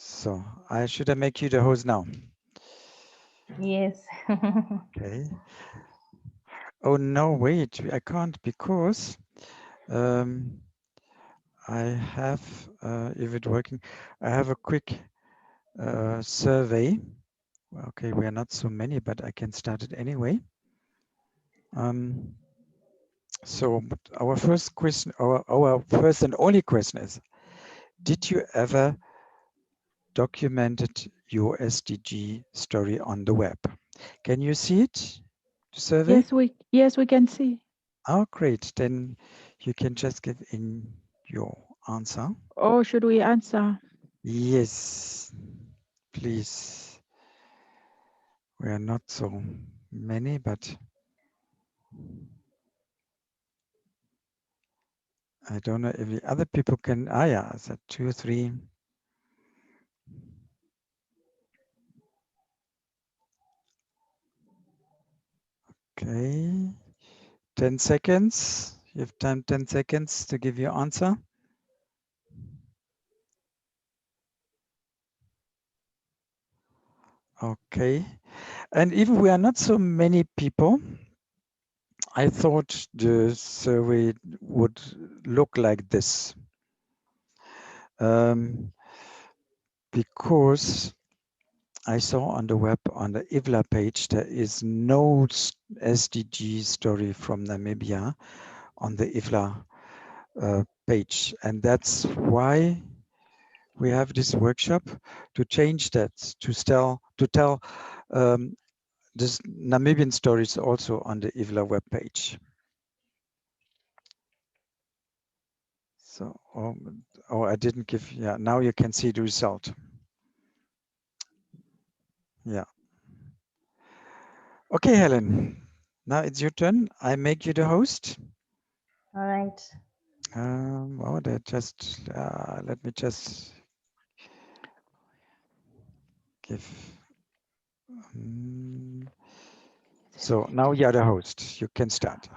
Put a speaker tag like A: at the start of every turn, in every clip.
A: So should I make you the host now?
B: Yes.
A: Okay. Oh no, wait, I can't because I have, if it's working, I have a quick survey. Okay, we are not so many, but I can start it anyway. So but our first question, our first and only question is, did you ever documented your SDG story on the web? Can you see it, the survey?
C: Yes, we can see.
A: Oh, great. Then you can just give in your answer.
C: Or should we answer?
A: Yes, please. We are not so many, but I don't know if the other people can. Ah, yeah, so 2, 3. Okay, 10 seconds. You have time 10 seconds to give your answer. Okay, and even we are not so many people, I thought the survey would look like this. Because I saw on the web, on the IFLA page, there is no SDG story from Namibia on the IFLA page. And that's why we have this workshop to change that, to tell this Namibian stories also on the IFLA web page. So, oh, I didn't give, yeah, now you can see the result. Yeah. Okay, Helen, now it's your turn. I make you the host.
B: All right.
A: Oh, that just, let me just give. So now you're the host. You can start.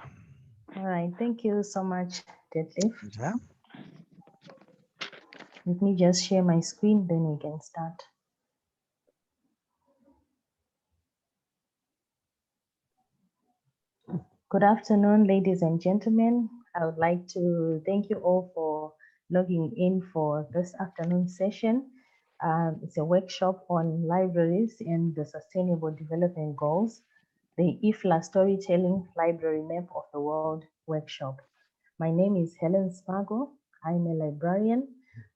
B: All right. Thank you so much, Detlef.
A: Yeah.
B: Let me just share my screen, then we can start. Good afternoon, ladies and gentlemen. I would like to thank you all for logging in for this afternoon session. It's a workshop on libraries and the Sustainable Development Goals, the IFLA Storytelling Library Map of the World workshop. My name is Helen Spago. I'm a librarian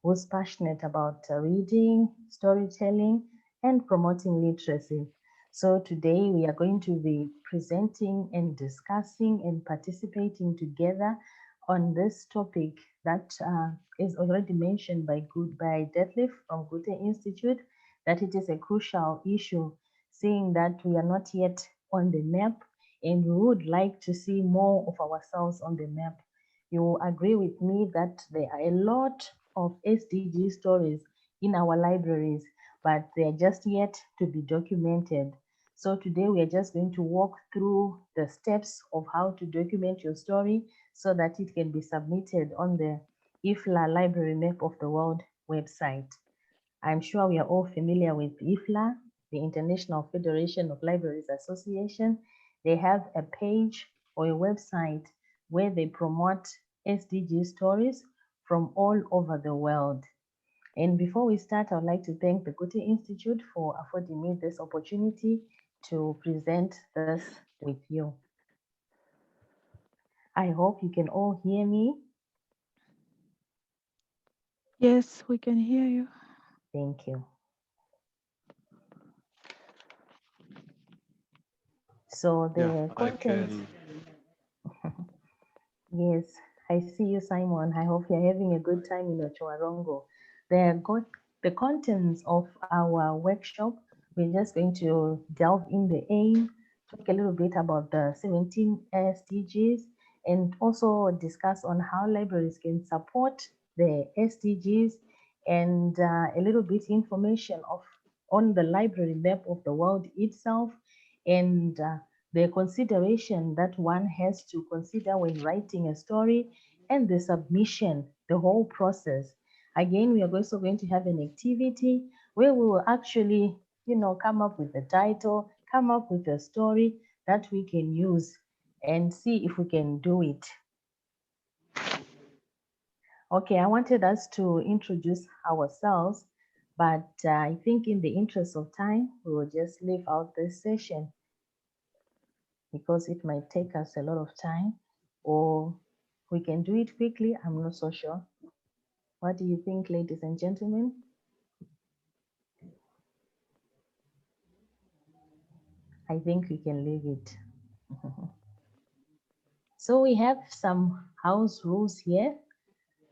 B: who's passionate about reading, storytelling, and promoting literacy. So today we are going to be presenting and discussing and participating together on this topic that is already mentioned by Detlef from Goethe-Institut, that it is a crucial issue, seeing that we are not yet on the map and we would like to see more of ourselves on the map. You agree with me that there are a lot of SDG stories in our libraries, but they are just yet to be documented. So today we are just going to walk through the steps of how to document your story so that it can be submitted on the IFLA Library Map of the World website. I'm sure we are all familiar with IFLA, the International Federation of Libraries Association. They have a page or a website where they promote SDG stories from all over the world. And before we start, I'd like to thank the Goethe-Institut for affording me this opportunity to present this with you. I hope you can all hear me.
C: Yes, we can hear you.
B: Thank you. So the content. Yes, I see you, Simon. I hope you're having a good time in Ochoarongo. The contents of our workshop, we're just going to delve in the aim, talk a little bit about the 17 SDGs, and also discuss on how libraries can support the SDGs, and a little bit information on the library map of the world itself, and the consideration that one has to consider when writing a story, and the submission, the whole process. Again, we are also going to have an activity where we will actually, come up with a title, come up with a story that we can use and see if we can do it. Okay, I wanted us to introduce ourselves, but I think in the interest of time, we will just leave out this session because it might take us a lot of time, or we can do it quickly. I'm not so sure. What do you think, ladies and gentlemen? I think we can leave it. So we have some house rules here.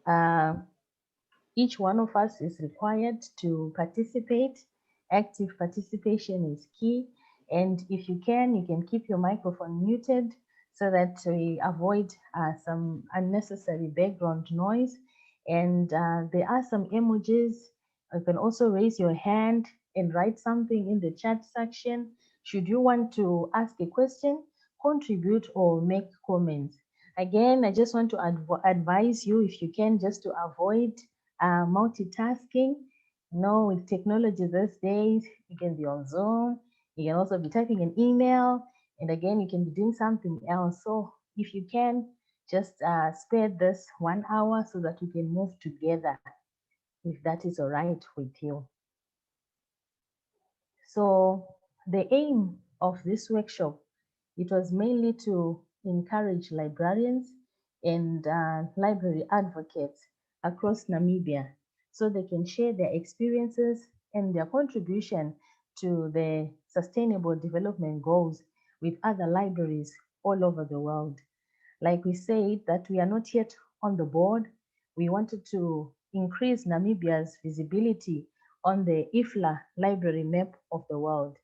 B: Uh, Each one of us is required to participate. Active participation is key. And if you can keep your microphone muted so that we avoid some unnecessary background noise. And there are some emojis. You can also raise your hand and write something in the chat section. Should you want to ask a question, contribute, or make comments. Again, I just want to advise you, if you can, just to avoid multitasking. With technology these days, you can be on Zoom, you can also be typing an email, and again, you can be doing something else. So if you can, just spare this 1 hour so that we can move together, if that is all right with you. So the aim of this workshop, it was mainly to encourage librarians and library advocates across Namibia so they can share their experiences and their contribution to the sustainable development goals with other libraries all over the world. Like we said, that we are not yet on the board. We wanted to increase Namibia's visibility on the IFLA library map of the world.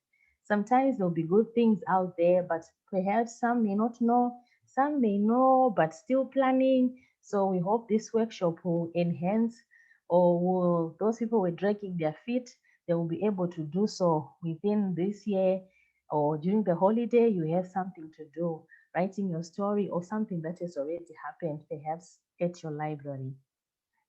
B: Sometimes there'll be good things out there, but perhaps some may not know, some may know, but still planning. So we hope this workshop will enhance, or will those people who are dragging their feet, they will be able to do so within this year, or during the holiday, you have something to do, writing your story or something that has already happened, perhaps at your library.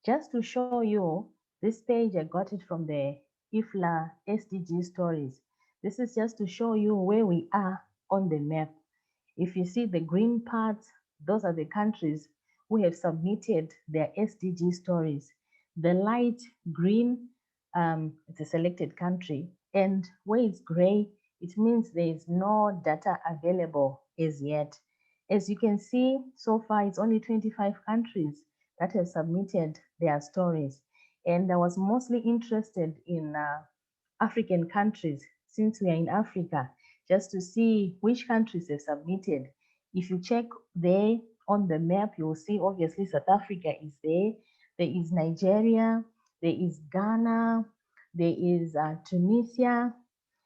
B: Just to show you, this page, I got it from the IFLA SDG Stories. This is just to show you where we are on the map. If you see the green parts, those are the countries who have submitted their SDG stories. The light green, it's a selected country. And where it's gray, it means there is no data available as yet. As you can see, so far it's only 25 countries that have submitted their stories. And I was mostly interested in African countries, since we are in Africa, just to see which countries have submitted. If you check there on the map, you will see obviously South Africa is there. There is Nigeria, there is Ghana, there is Tunisia,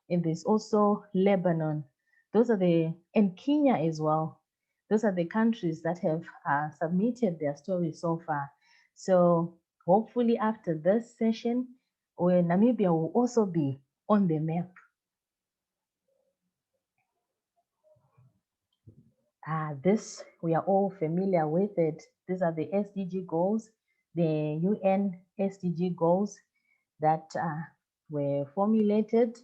B: and there's also Lebanon. And Kenya as well. Those are the countries that have submitted their stories so far. So hopefully after this session, where Namibia will also be on the map. This, we are all familiar with it. These are the SDG goals, the UN SDG goals that were formulated.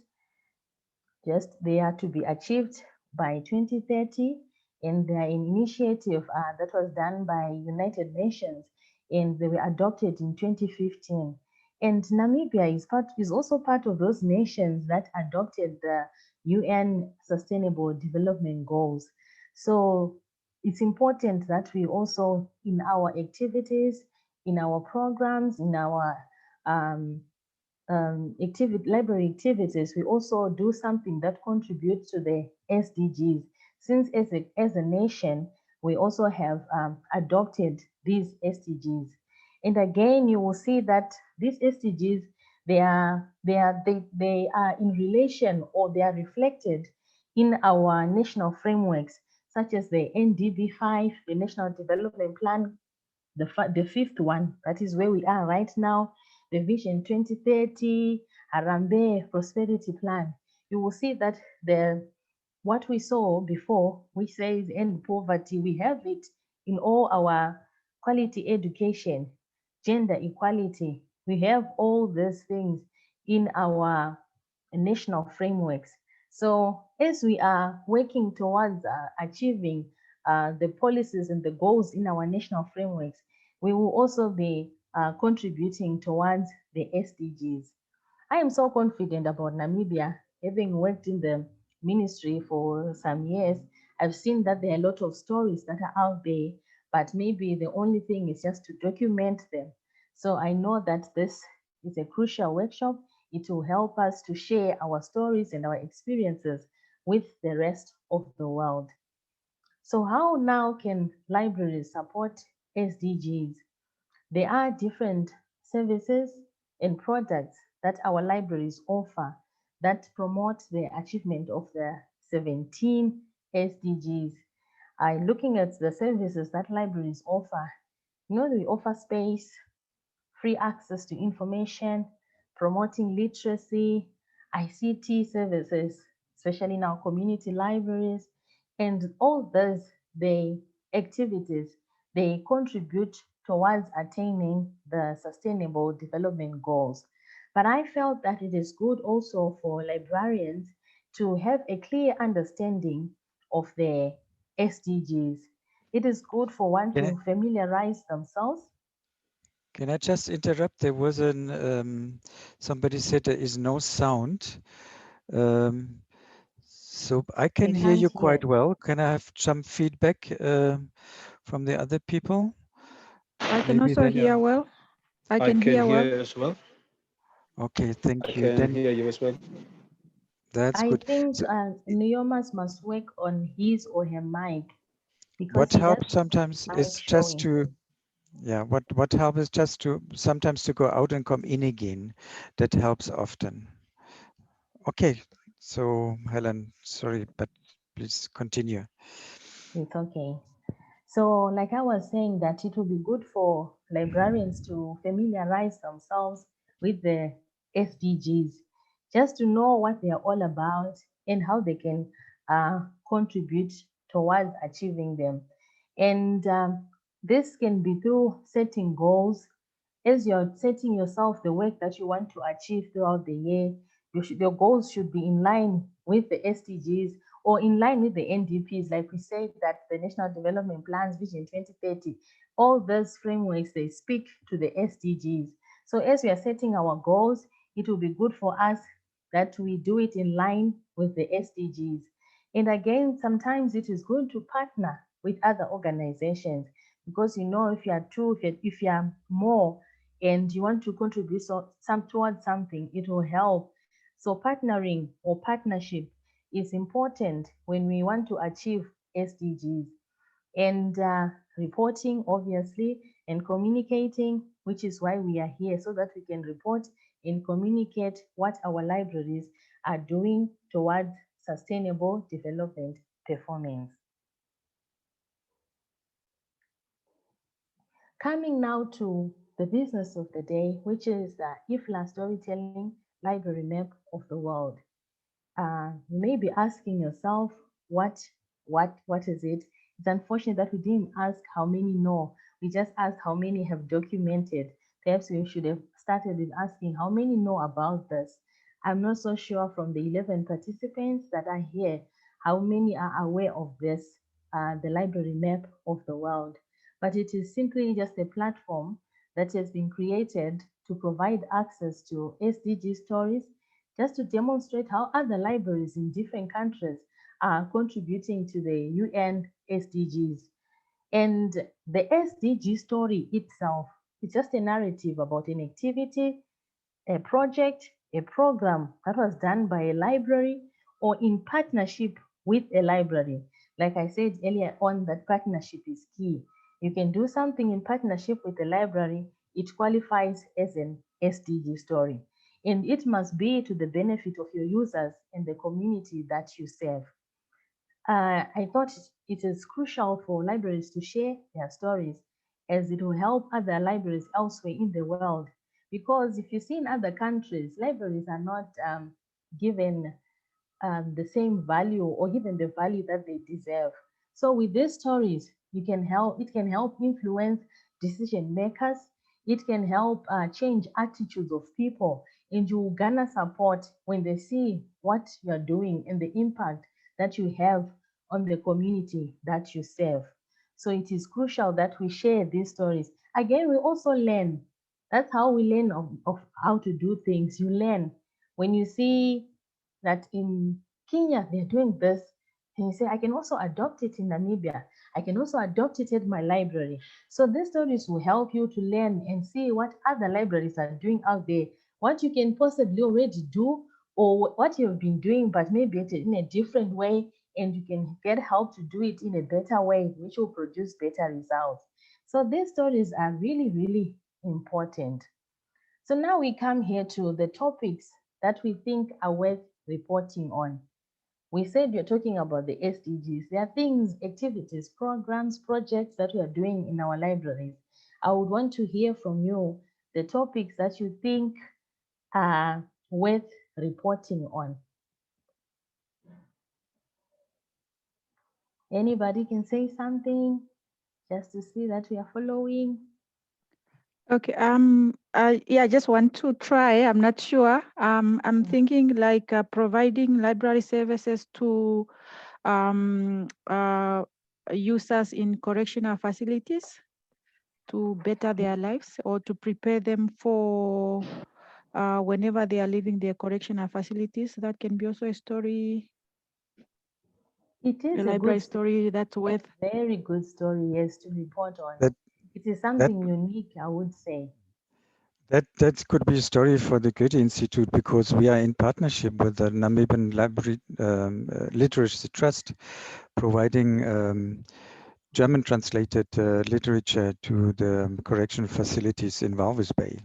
B: Just they are to be achieved by 2030, and they are an initiative that was done by United Nations, and they were adopted in 2015. And Namibia is also part of those nations that adopted the UN Sustainable Development Goals. So it's important that we also, in our activities, in our programs, in our library activities, we also do something that contributes to the SDGs. Since as a nation, we also have adopted these SDGs. And again, you will see that these SDGs, they are in relation, or they are reflected in our national frameworks, such as the NDB5, the National Development Plan, the fifth one, that is where we are right now, the Vision 2030, Harambee Prosperity Plan. You will see that what we saw before, which says end poverty, we have it in all our quality education, gender equality, We have all these things in our national frameworks. So as we are working towards achieving the policies and the goals in our national frameworks, we will also be contributing towards the SDGs. I am so confident about Namibia, having worked in the ministry for some years. I've seen that there are a lot of stories that are out there, but maybe the only thing is just to document them. So I know that this is a crucial workshop. It will help us to share our stories and our experiences with the rest of the world. So how now can libraries support SDGs? There are different services and products that our libraries offer that promote the achievement of the 17 SDGs. Looking at the services that libraries offer, they offer space, free access to information, promoting literacy, ICT services, especially in our community libraries, and all those the activities they contribute towards attaining the sustainable development goals. But I felt that it is good also for librarians to have a clear understanding of the SDGs. It is good for one
A: Can I,
B: to familiarize themselves.
A: can I just interrupt? There was somebody said there is no sound. Um, so I can
B: We
A: hear
B: can't
A: you
B: hear.
A: quite well. Can I have some feedback from the other people?
C: I can
A: Maybe
C: also
A: then.
C: hear
D: Yeah,
C: well. I
D: I
C: can
D: can
C: hear well.
D: hear as well.
A: Okay,
D: I
A: thank you.
D: can
A: Then
D: hear you as well.
A: that's
B: I
A: good.
B: think
A: So
B: Neomas must work on his or her mic because
A: what
B: he has
A: helps sometimes
B: mic
A: is just
B: showing.
A: to, yeah, what helps is just to sometimes to go out and come in again. That helps often. Okay, so Helen, sorry, but please continue.
B: It's okay. So, like I was saying, that it will be good for librarians to familiarize themselves with the SDGs, just to know what they are all about and how they can contribute towards achieving them. And this can be through setting goals. As you're setting yourself the work that you want to achieve throughout the year, your goals should be in line with the SDGs or in line with the NDPs, like we said that the National Development Plans, Vision 2030, all those frameworks, they speak to the SDGs. So as we are setting our goals, it will be good for us that we do it in line with the SDGs. And again, sometimes it is good to partner with other organizations because if you are two, if you are more and you want to contribute some towards something, it will help. So partnering or partnership is important when we want to achieve SDGs. And reporting, obviously, and communicating, which is why we are here, so that we can report and communicate what our libraries are doing towards sustainable development performance. Coming now to the business of the day, which is the IFLA Storytelling Library Map of the World. You may be asking yourself, what is it? It's unfortunate that we didn't ask how many know. We just asked how many have documented. Perhaps we should have started with asking how many know about this. I'm not so sure from the 11 participants that are here, how many are aware of this, the library map of the world. But it is simply just a platform that has been created to provide access to SDG stories, just to demonstrate how other libraries in different countries are contributing to the UN SDGs. And the SDG story itself is just a narrative about an activity, a project, a program that was done by a library or in partnership with a library. Like I said earlier on, that partnership is key. You can do something in partnership with a library, it qualifies as an SDG story. And it must be to the benefit of your users and the community that you serve. I thought it is crucial for libraries to share their stories as it will help other libraries elsewhere in the world. Because if you see in other countries, libraries are not given the same value or given the value that they deserve. So with these stories, it can help influence decision makers. It can help change attitudes of people, and you garner support when they see what you're doing and the impact that you have on the community that you serve. So it is crucial that we share these stories. Again, we also learn. That's how we learn of how to do things. You learn when you see that in Kenya they're doing this, and you say, I can also adopt it in Namibia. I can also adopt it at my library. So these stories will help you to learn and see what other libraries are doing out there, what you can possibly already do, or what you've been doing, but maybe in a different way, and you can get help to do it in a better way, which will produce better results. So these stories are really, really important. So now we come here to the topics that we think are worth reporting on. We said we're talking about the SDGs. There are things, activities, programs, projects that we are doing in our libraries. I would want to hear from you the topics that you think are worth reporting on. Anybody can say something just to see that we are following.
C: Okay. Yeah, I just want to try. I'm not sure. I'm thinking like providing library services to users in correctional facilities to better their lives or to prepare them for whenever they are leaving their correctional facilities. That can be also a story,
B: It is
C: a
B: a
C: library
B: good,
C: story that's worth.
B: very good story, yes, to report on.
A: That
B: It is
A: that
B: something unique, I would say.
A: that could be a story for the Goethe-Institut, because we are in partnership with the Namibian Library Literacy Trust, providing German translated literature to the correctional facilities in Walvis Bay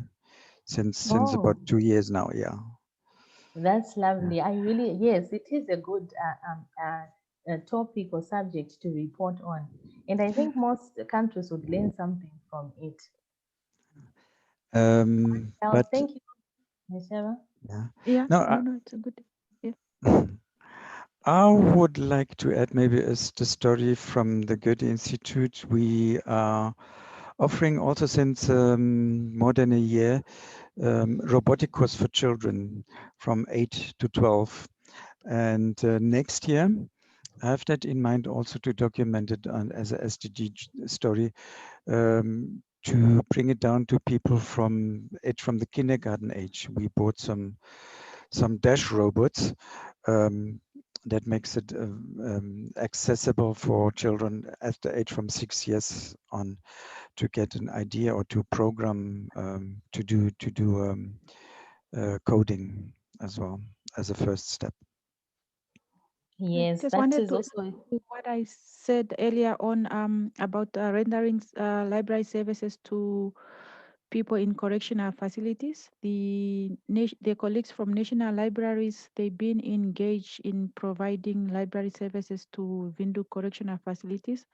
A: since about
B: Oh,
A: 2 years now. Yeah.
B: that's
A: Yeah.
B: lovely. I really, yes, it is a good topic or subject to report on. And I think most countries would learn something from it. Well,
A: But
B: thank you, Michelle.
A: yeah,
C: Yeah,
A: no,
C: no, it's a good. Yeah.
A: I would like to add maybe is the story from the Goethe-Institut. We are offering also since more than a year robotic course for children from 8 to 12. And next year, I have that in mind also to document it as a SDG story, to bring it down to people from the kindergarten age. We bought some dash robots that makes it accessible for children at the age from 6 years on, to get an idea or to program, to do coding as well as a first step.
B: Yes,
C: Just
B: that
C: wanted
B: is
C: to
B: also,
C: add to what I said earlier on about rendering library services to people in correctional facilities. The colleagues from national libraries, they've been engaged in providing library services to Vindu correctional facilities,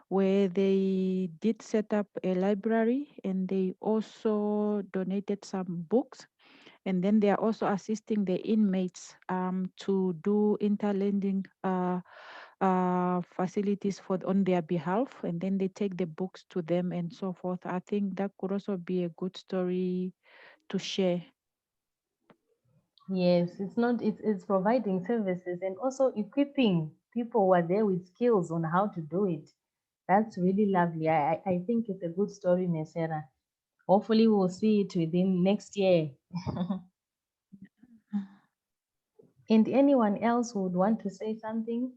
C: where they did set up a library and they also donated some books. And then they are also assisting the inmates to do interlending facilities on their behalf, and then they take the books to them and so forth. I think that could also be a good story to share.
B: yes, it's providing services and also equipping people who are there with skills on how to do it. That's really lovely. I think it's a good story, Nesera. Hopefully we'll see it within next year. And anyone else who would want to say something,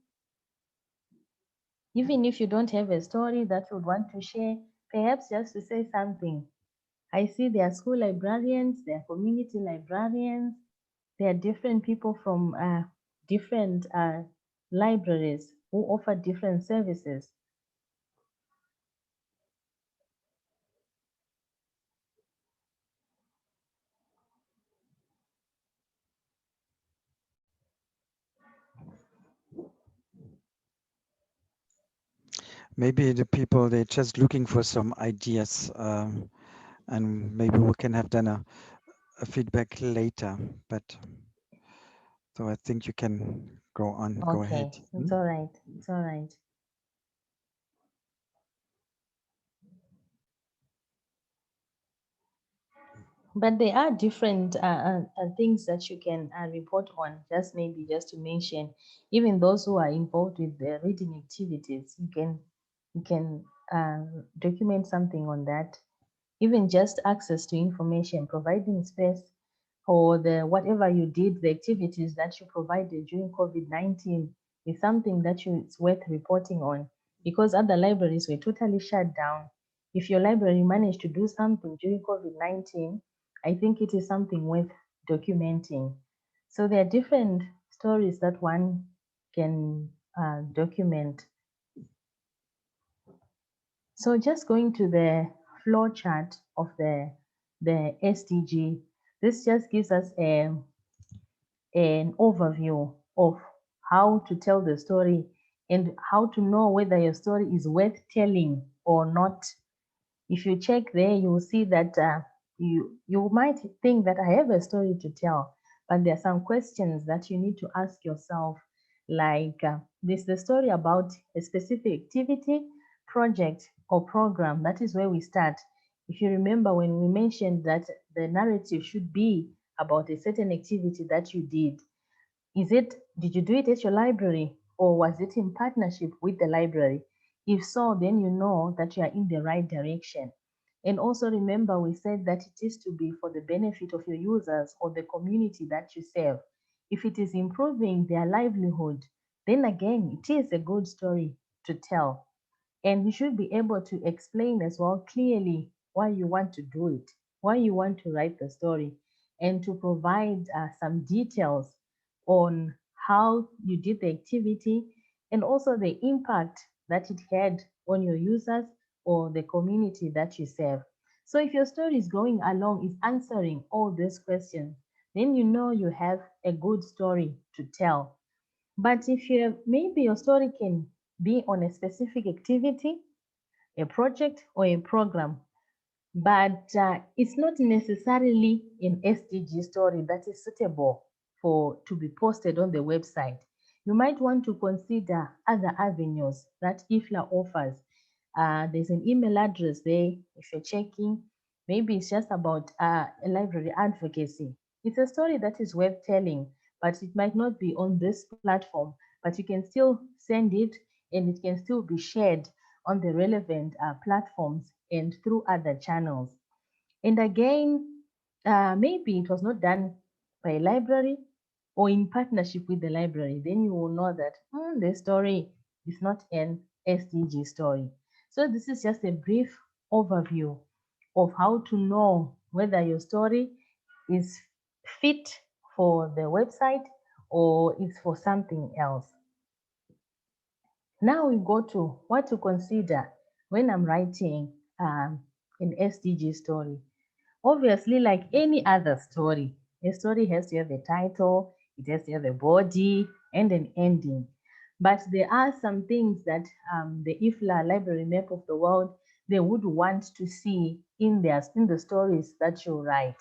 B: even if you don't have a story that you would want to share, perhaps just to say something. I see there are school librarians, there are community librarians, there are different people from different libraries who offer different services.
A: Maybe the people, they're just looking for some ideas, and maybe we can have then a feedback later. But so I think you can go on, go ahead.
B: Okay, it's all right. It's all right. But there are different things that you can report on. Just to mention, even those who are involved with the reading activities, you can document something on that. Even just access to information, providing space for the whatever you did, the activities that you provided during COVID-19 is something that it's worth reporting on, because other libraries were totally shut down. If your library managed to do something during COVID-19, I think it is something worth documenting. So there are different stories that one can document. So just going to the flow chart of the SDG, this just gives us an overview of how to tell the story and how to know whether your story is worth telling or not. If you check there, you will see that you might think that I have a story to tell, but there are some questions that you need to ask yourself, like this the story about a specific activity, project, or program. That is where we start. If you remember when we mentioned that the narrative should be about a certain activity that you did, did you do it at your library or was it in partnership with the library? If so, then you know that you are in the right direction. And also remember, we said that it is to be for the benefit of your users or the community that you serve. If it is improving their livelihood, then again, it is a good story to tell. And you should be able to explain as well clearly why you want to do it, why you want to write the story, and to provide some details on how you did the activity and also the impact that it had on your users or the community that you serve. So if your story is going along, is answering all these questions, then you know you have a good story to tell. But if you maybe your story can be on a specific activity, a project, or a program, but it's not necessarily an SDG story that is suitable for to be posted on the website. You might want to consider other avenues that IFLA offers. There's an email address there if you're checking. Maybe it's just about a library advocacy. It's a story that is worth telling, but it might not be on this platform, but you can still send it and it can still be shared on the relevant platforms and through other channels. And again, maybe it was not done by a library or in partnership with the library. Then you will know that the story is not an SDG story. So this is just a brief overview of how to know whether your story is fit for the website or is for something else. Now we go to what to consider when I'm writing an SDG story. Obviously, like any other story, a story has to have a title, it has to have a body, and an ending. But there are some things that the IFLA Library Map of the World they would want to see in the stories that you write.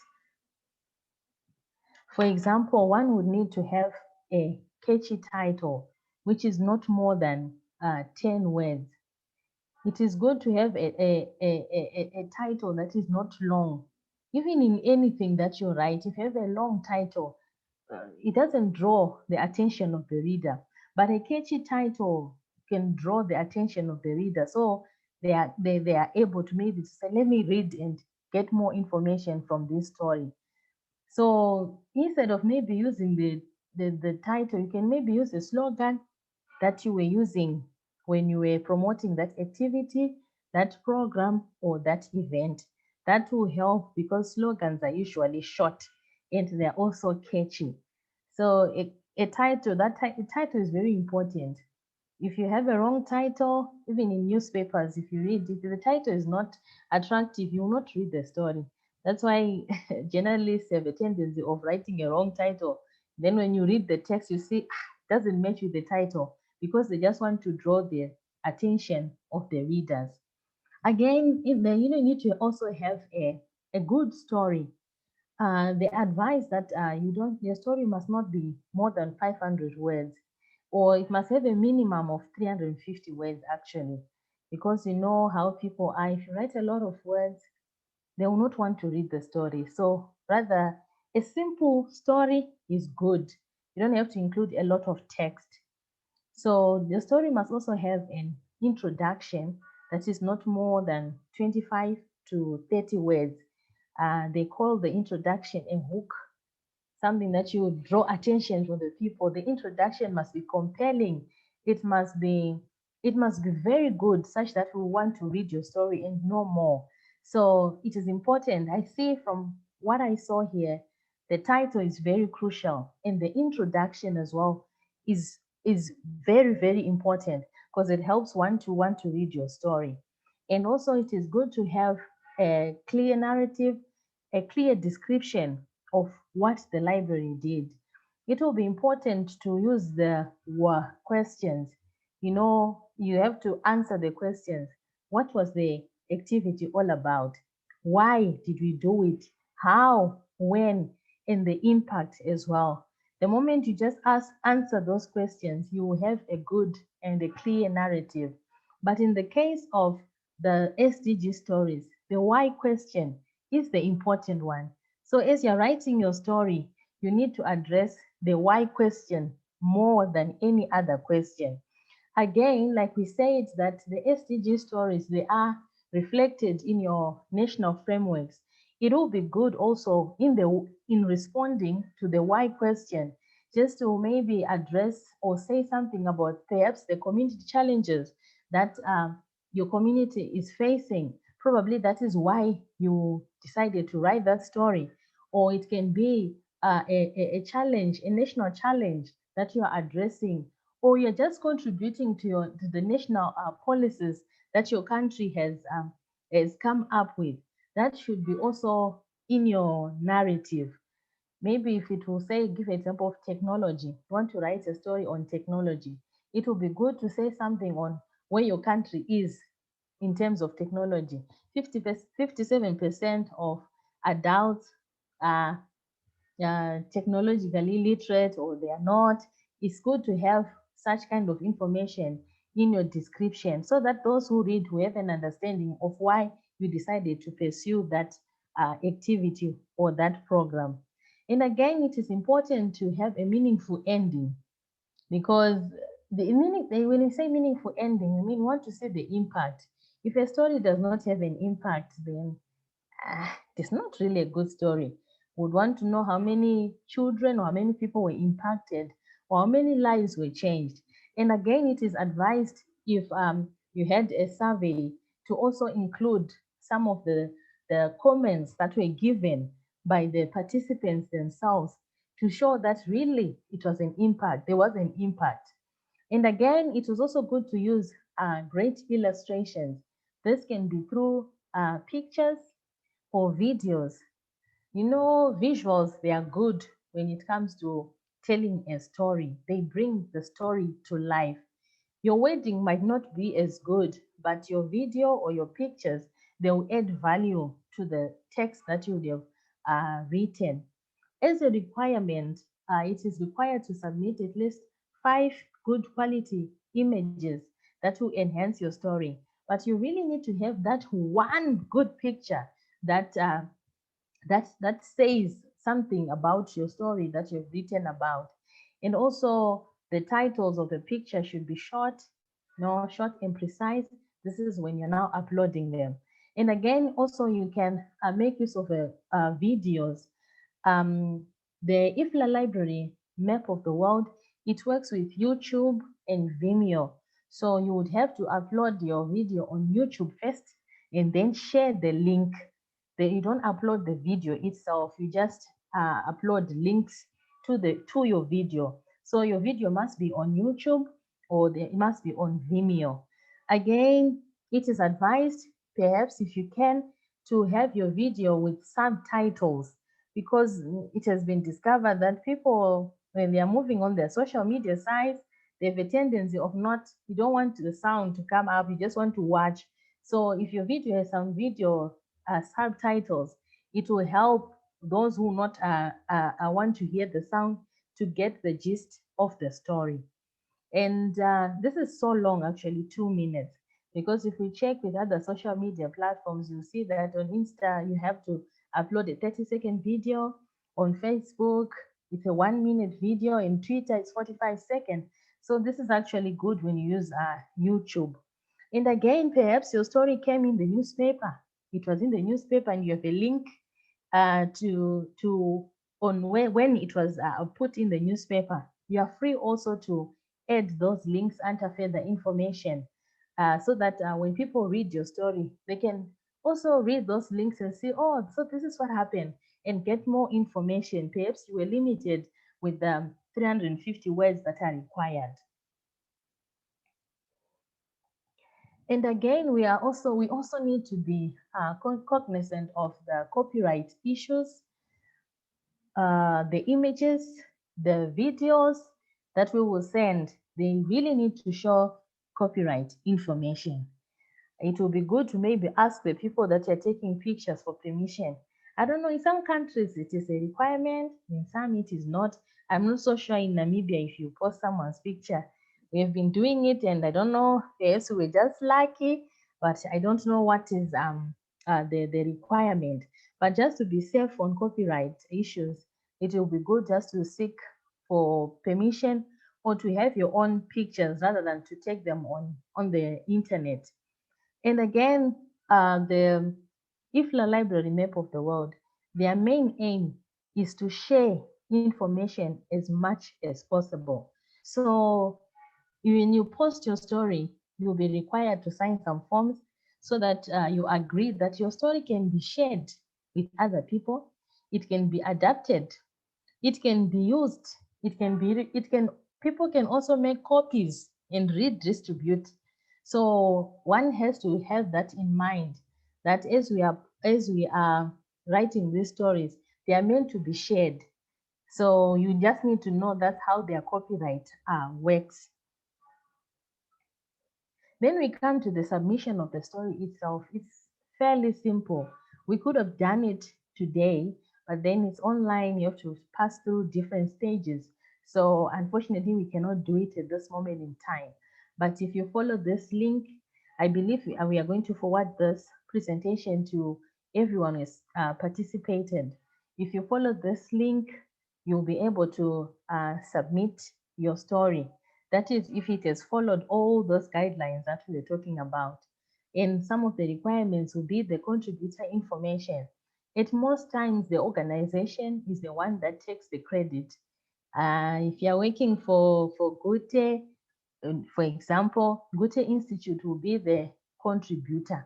B: For example, one would need to have a catchy title, which is not more than 10 words. It is good to have a title that is not long. Even in anything that you write, if you have a long title, it doesn't draw the attention of the reader. But a catchy title can draw the attention of the reader. So they are able to maybe say, let me read and get more information from this story. So instead of maybe using the title, you can maybe use a slogan that you were using when you were promoting that activity, that program, or that event. That will help because slogans are usually short and they're also catchy. So a title is very important. If you have a wrong title, even in newspapers, if you read, if the title is not attractive, you will not read the story. That's why journalists have a tendency of writing a wrong title. Then when you read the text, you see it doesn't match with the title because they just want to draw the attention of the readers. Again, you need to also have a good story. They advise that your story must not be more than 500 words, or it must have a minimum of 350 words actually, because you know how people are. If you write a lot of words, they will not want to read the story. So rather, a simple story is good. You don't have to include a lot of text. So the story must also have an introduction that is not more than 25 to 30 words. They call the introduction a hook, something that you draw attention from the people. The introduction must be compelling. It must be it must be very good, such that we want to read your story and know more. So it is important. I see from what I saw here, the title is very crucial, and the introduction as well is very, very important, because it helps one to want to read your story. And also it is good to have a clear narrative, a clear description of what the library did. It will be important to use the questions. You know, you have to answer the questions. What was the activity all about? Why did we do it? How, when, and the impact as well. The moment you just answer those questions, you will have a good and a clear narrative. But in the case of the SDG stories, the why question is the important one. So as you're writing your story, you need to address the why question more than any other question. Again, like we said, that the SDG stories, they are reflected in your national frameworks. It will be good also in responding to the why question, just to maybe address or say something about perhaps the community challenges that your community is facing. Probably that is why you decided to write that story. Or it can be a challenge, a national challenge that you are addressing, or you're just contributing to the national policies that your country has come up with. That should be also in your narrative. Maybe if it will say, give an example of technology, you want to write a story on technology, it will be good to say something on where your country is in terms of technology. 57% of adults are technologically literate, or they are not. It's good to have such kind of information in your description, so that those who read will have an understanding of why you decided to pursue that activity or that program. And again, it is important to have a meaningful ending, because when you say meaningful ending, you mean you want to see the impact. If a story does not have an impact, then it's not really a good story. Would want to know how many children or how many people were impacted, or how many lives were changed. And again, it is advised, if you had a survey, to also include some of the comments that were given by the participants themselves, to show that really it was an impact, there was an impact. And again, it was also good to use great illustrations. This can be through pictures or videos. You know, visuals, they are good when it comes to telling a story. They bring the story to life. Your wedding might not be as good, but your video or your pictures, they will add value to the text that you would have written. As a requirement, it is required to submit at least 5 good quality images that will enhance your story. But you really need to have that one good picture that that says something about your story that you've written about. And also, the titles of the picture should be short, no, short and precise. This is when you're now uploading them. And again, also you can make use of videos. The IFLA library map of the world, it works with YouTube and Vimeo. So you would have to upload your video on YouTube first, and then share the link. Then you don't upload the video itself, you just upload links to your video. So your video must be on YouTube, or it must be on Vimeo. Again, it is advised, perhaps if you can, to have your video with subtitles, because it has been discovered that people, when they are moving on their social media sites, they have a tendency of not, you don't want the sound to come up, you just want to watch. So if your video has some video subtitles, it will help those who not want to hear the sound to get the gist of the story. And this is so long, actually, 2 minutes. Because if we check with other social media platforms, you see that on Insta, you have to upload a 30-second video. On Facebook, it's a 1-minute video. In Twitter, it's 45 seconds. So this is actually good when you use YouTube. And again, perhaps your story came in the newspaper. It was in the newspaper and you have a link to on when it was put in the newspaper. You are free also to add those links under further information, so that when people read your story, they can also read those links and see, oh, so this is what happened, and get more information. Perhaps you were limited with the 350 words that are required. And again, we also need to be cognizant of the copyright issues, the images, the videos that we will send. They really need to show copyright information. It will be good to maybe ask the people that are taking pictures for permission. I don't know, in some countries it is a requirement, in some it is not. I'm not so sure in Namibia if you post someone's picture. We have been doing it and I don't know, yes, we're just lucky, but I don't know what is the requirement. But just to be safe on copyright issues, it will be good just to seek for permission or to have your own pictures rather than to take them on the internet. And again, the IFLA Library Map of the World, their main aim is to share information as much as possible. So when you post your story, you'll be required to sign some forms so that you agree that your story can be shared with other people. It can be adapted. It can be used. People can also make copies and redistribute. So one has to have that in mind, that as we are writing these stories, they are meant to be shared. So you just need to know that's how their copyright works. Then we come to the submission of the story itself. It's fairly simple. We could have done it today, but then it's online. You have to pass through different stages. So unfortunately, we cannot do it at this moment in time. But if you follow this link, I believe we are going to forward this presentation to everyone who has participated. If you follow this link, you'll be able to submit your story. That is, if it has followed all those guidelines that we are talking about. And some of the requirements will be the contributor information. At most times, the organization is the one that takes the credit. If you're working for Goethe, for example, Goethe-Institut will be the contributor,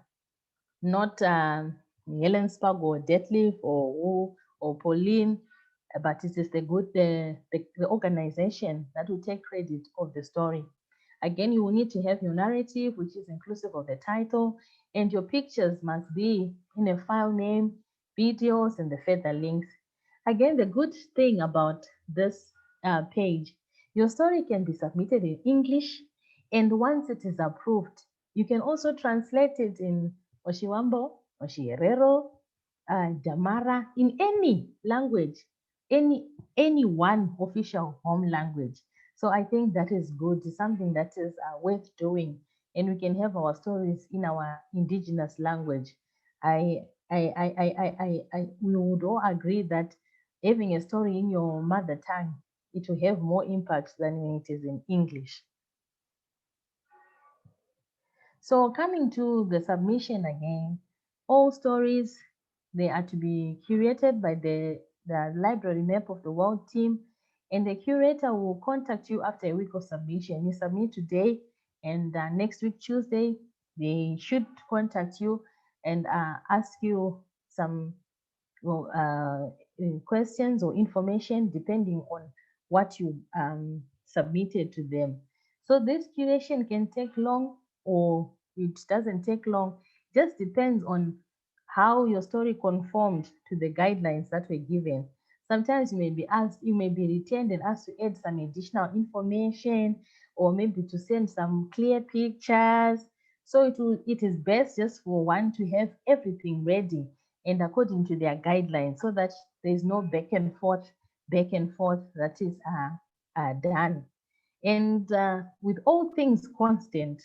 B: not Helen Spag or Detlef or Pauline, but it is the organization that will take credit of the story. Again, you will need to have your narrative, which is inclusive of the title, and your pictures must be in a file name, videos, and the further links. Again, the good thing about this page, your story can be submitted in English, and once it is approved, you can also translate it in Oshiwambo, Oshierero, Damara, in any language, any one official home language. So I think that is good, something that is worth doing, and we can have our stories in our indigenous language. We would all agree that having a story in your mother tongue, it will have more impact than when it is in English. So coming to the submission again, all stories, they are to be curated by the Library Map of the World team, and the curator will contact you after a week of submission. You submit today, and next week, Tuesday, they should contact you and ask you some questions or information depending on what you submitted to them. So this curation can take long or it doesn't take long. Just depends on how your story conformed to the guidelines that were given. Sometimes you may be asked, you may be retained and asked to add some additional information or maybe to send some clear pictures. So it is best just for one to have everything ready and according to their guidelines so that there is no back and forth that is done. And with all things constant,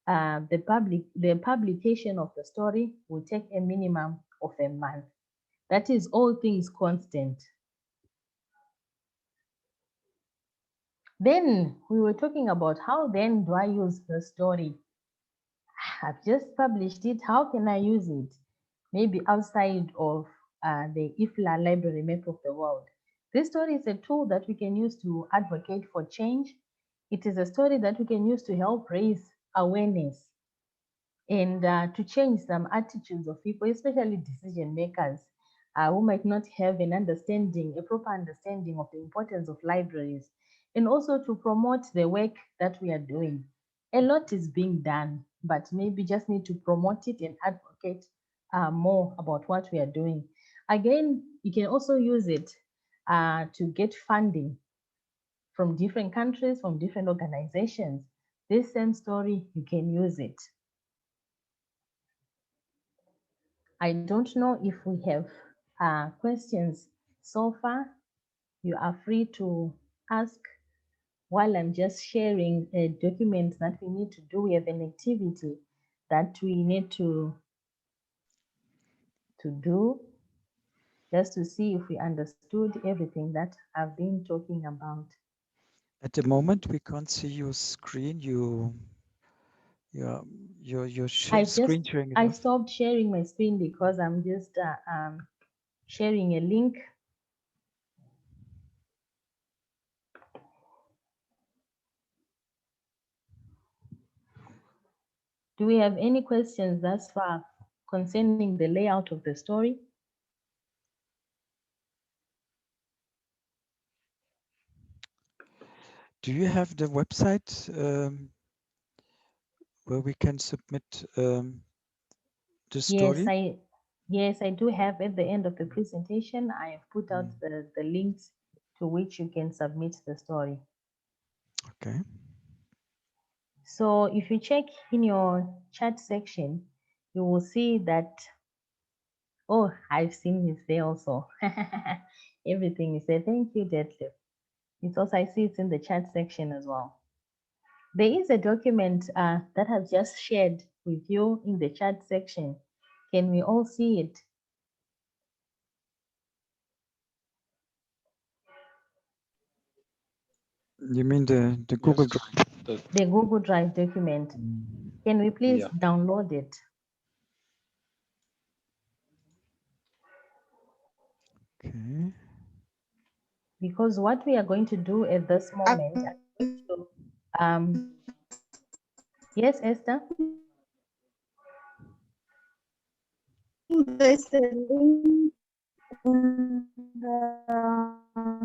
B: the publication of the story will take a minimum of a month. That is all things constant. Then we were talking about how then do I use the story? I've just published it. How can I use it? Maybe outside of the IFLA library map of the world. This story is a tool that we can use to advocate for change. It is a story that we can use to help raise awareness and to change some attitudes of people, especially decision makers who might not have an understanding, a proper understanding of the importance of libraries, and also to promote the work that we are doing. A lot is being done, but maybe just need to promote it and advocate more about what we are doing. Again, you can also use it to get funding from different countries, from different organizations. This same story, you can use it. I don't know if we have questions so far. You are free to ask while I'm just sharing a document that we need to do. We have an activity that we need to do just to see if we understood everything that I've been talking about.
A: At the moment, we can't see your screen. Your screen sharing is
B: I
A: off.
B: stopped sharing my screen because I'm just sharing a link. Do we have any questions thus far concerning the layout of the story?
A: Do you have the website where we can submit the story?
B: Yes, I do have at the end of the presentation, I have put out the links to which you can submit the story.
A: Okay.
B: So if you check in your chat section, you will see that, oh, I've seen it there also. Everything is there. Thank you, Detlef. It's also, I see it's in the chat section as well. There is a document that I've just shared with you in the chat section. Can we all see it?
A: You mean the Google Drive?
B: The Google Drive document. Can we please download it?
A: Okay.
B: Because what we are going to do at this moment, yes, Esther?
D: There's a link in the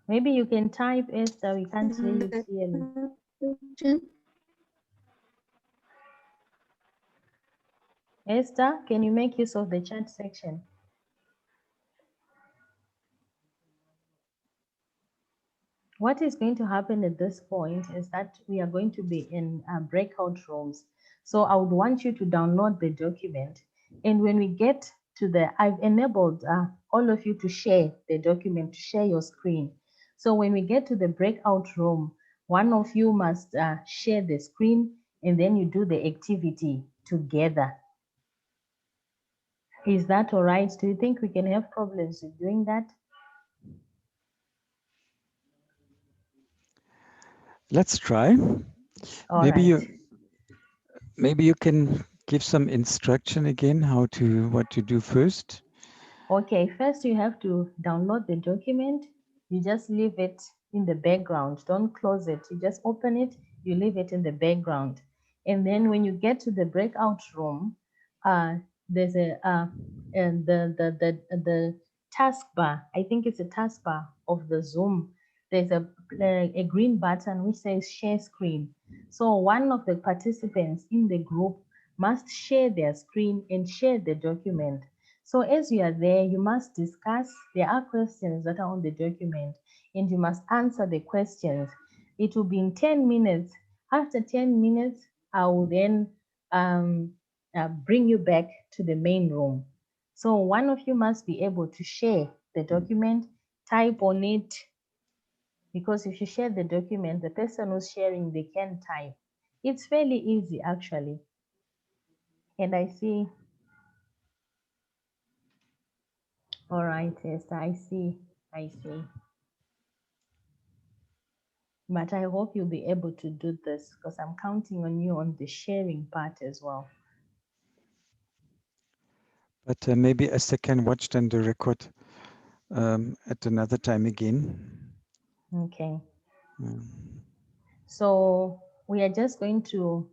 B: Maybe you can type, Esther. We can't hear you clearly. Esther, can you make use of the chat section? What is going to happen at this point is that we are going to be in breakout rooms. So I would want you to download the document. And when we get to I've enabled all of you to share the document, to share your screen. So when we get to the breakout room, one of you must share the screen and then you do the activity together. Is that all right? Do you think we can have problems with doing that?
A: Let's try.
B: All
A: maybe
B: right.
A: maybe you can give some instruction again what to do first.
B: Okay, first you have to download the document. You just leave it in the background. Don't close it. You just open it, you leave it in the background. And then when you get to the breakout room, there's the taskbar. I think it's a taskbar of the Zoom. There's a green button which says share screen. So one of the participants in the group must share their screen and share the document. So as you are there, you must discuss. There are questions that are on the document and you must answer the questions. It will be in 10 minutes. After 10 minutes, I will then bring you back to the main room. So one of you must be able to share the document, type on it, because if you share the document, the person who's sharing, they can type. It's fairly easy actually. And I see, all right, Esther, I see, I see. But I hope you'll be able to do this because I'm counting on you on the sharing part as well.
A: But maybe Esther can watch then the record at another time again.
B: Okay.
A: Mm.
B: So we are just going to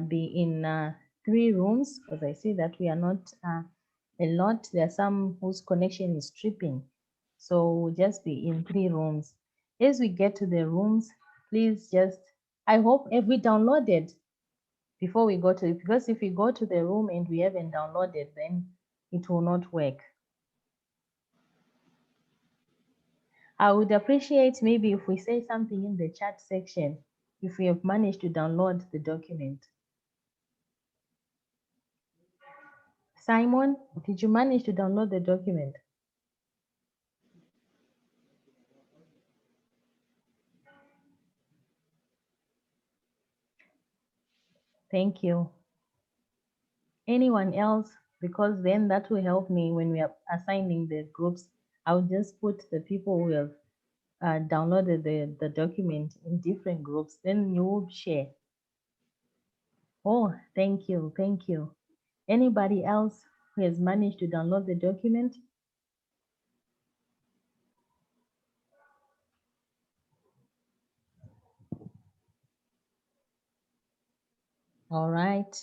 B: be in 3 rooms because I see that we are not a lot. There are some whose connection is tripping. So we'll just be in 3 rooms. As we get to the rooms, please just, I hope have we downloaded before we go to it, because if we go to the room and we haven't downloaded, then it will not work. I would appreciate maybe if we say something in the chat section if we have managed to download the document. Simon, did you manage to download the document? Thank you. Anyone else? Because then that will help me when we are assigning the groups. I'll just put the people who have downloaded the document in different groups. Then you will share. Oh, thank you. Thank you. Anybody else who has managed to download the document? All right.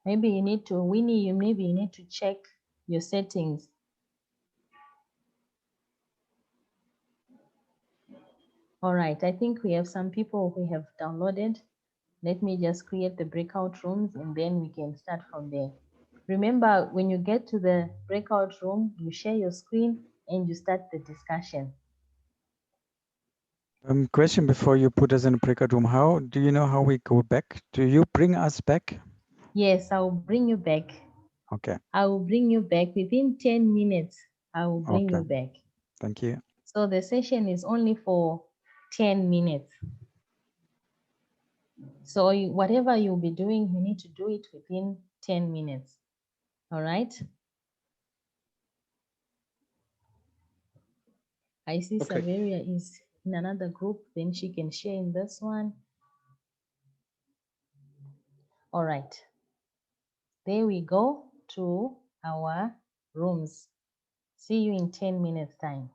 B: Maybe you need to, Winnie, maybe you need to check your settings. All right, I think we have some people who have downloaded. Let me just create the breakout rooms and then we can start from there. Remember, when you get to the breakout room, you share your screen and you start the discussion.
A: Question before you put us in a breakout room. How do you know how we go back? Do you bring us back?
B: Yes, I will bring you back.
A: Okay.
B: I will bring you back within 10 minutes. I will bring
A: Okay.
B: you back.
A: Thank you.
B: So the session is only for 10 minutes. So whatever you'll be doing, you need to do it within 10 minutes. All right. I see
E: Okay.
B: Saveria is in another group, then she can share in this one. All right. There we go to our rooms. See you in 10 minutes time.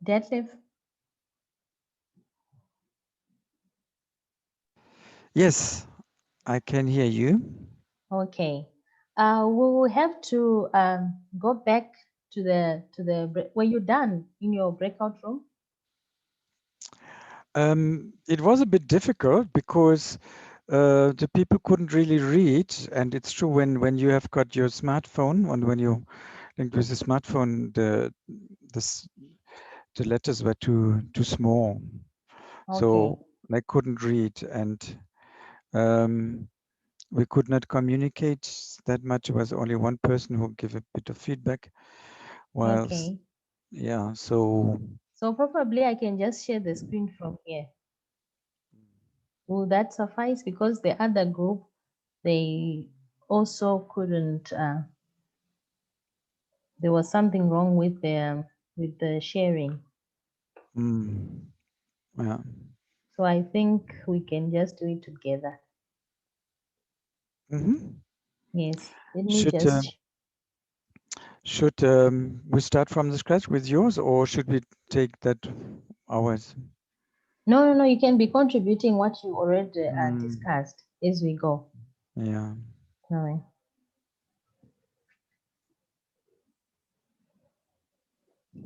B: Detlef?
A: Yes, I can hear you.
B: Okay. We will have to go back to were you done in your breakout room?
A: It was a bit difficult because the people couldn't really read, and it's true when you have got your smartphone and when you linked with the smartphone, the the letters were too small,
B: Okay.
A: so they couldn't read, and um, we could not communicate that much. There was only one person who gave a bit of feedback, whilst
B: Okay.
A: yeah, so
B: So probably I can just share the screen from here. Will that suffice? Because the other group, they also couldn't, there was something wrong with the sharing.
A: mm, yeah.
B: So I think we can just do it together.
A: Hmm.
B: Yes. Let me
A: Should
B: just,
A: should we start from the scratch with yours, or should we take that ours?
B: no, you can be contributing what you already
A: Mm,
B: discussed as we go.
A: yeah.
B: All right.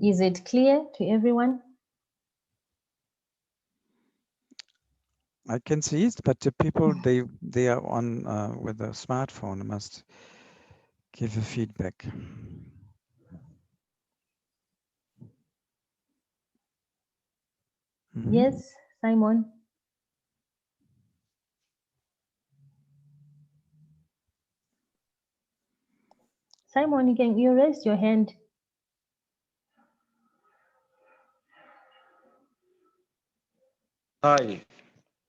B: Is it clear to everyone?
A: I can see it, but the people they are on with a smartphone must give a feedback. Hmm.
B: Yes, Simon. Simon, you raise your hand.
E: Hi.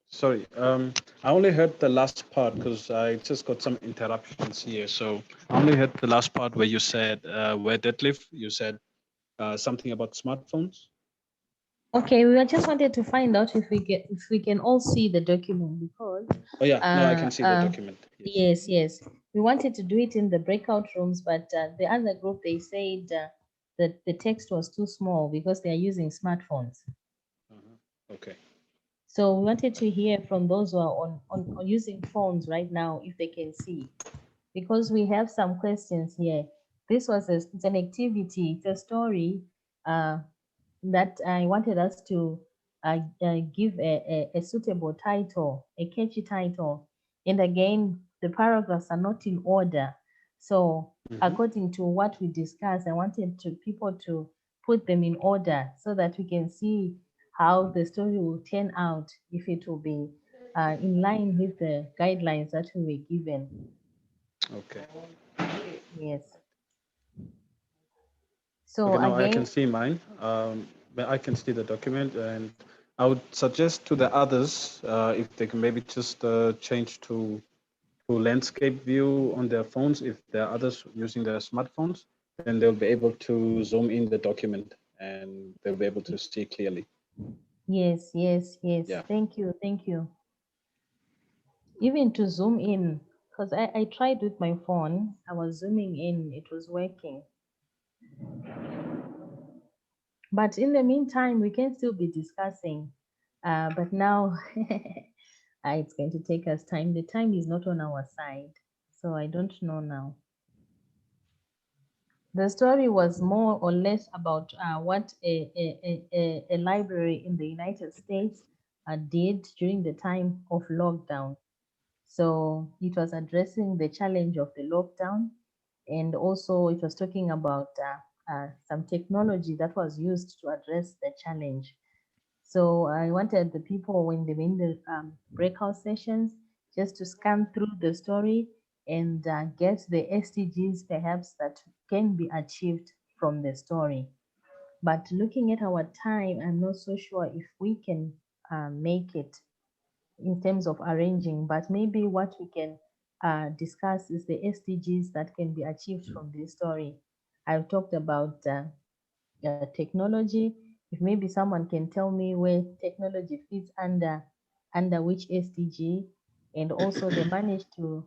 E: Sorry. I only heard the last part because I just got some interruptions here. So I only heard the last part where you said, where Detlef, you said something about smartphones.
B: Okay, we just wanted to find out if we can all see the document because
E: Oh yeah, no, I
B: uh,
E: can see the
B: uh,
E: document. Yes.
B: yes, we wanted to do it in the breakout rooms, but the other group they said that the text was too small because they are using smartphones.
E: Okay.
B: So we wanted to hear from those who are on using phones right now if they can see, because we have some questions here. This was it's an activity, it's a story that I wanted us to give a suitable title, a catchy title. And again, the paragraphs are not in order. So according to what we discussed, I wanted people to put them in order so that we can see how the story will turn out if it will be in line with the guidelines that we were given.
E: Okay.
B: Yes. So
E: Okay. Now I can
B: again,
E: see mine. But I can see the document, and I would suggest to the others if they can maybe just change to landscape view on their phones. If there are others using their smartphones, then they'll be able to zoom in the document and they'll be able to see clearly.
B: yes.
E: Yeah.
B: Thank you, thank you. Even to zoom in, because I tried with my phone, I was zooming in, it was working. But in the meantime, we can still be discussing. But now it's going to take us time. The time is not on our side, so I don't know now. The story was more or less about what a library in the United States did during the time of lockdown. So it was addressing the challenge of the lockdown, and also it was talking about some technology that was used to address the challenge. So I wanted the people when they were in the breakout sessions just to scan through the story and get the SDGs perhaps that can be achieved from the story. But looking at our time, I'm not so sure if we can make it in terms of arranging, but maybe what we can discuss is the SDGs that can be achieved from this story. I've talked about technology. If maybe someone can tell me where technology fits under which SDG, and also they managed to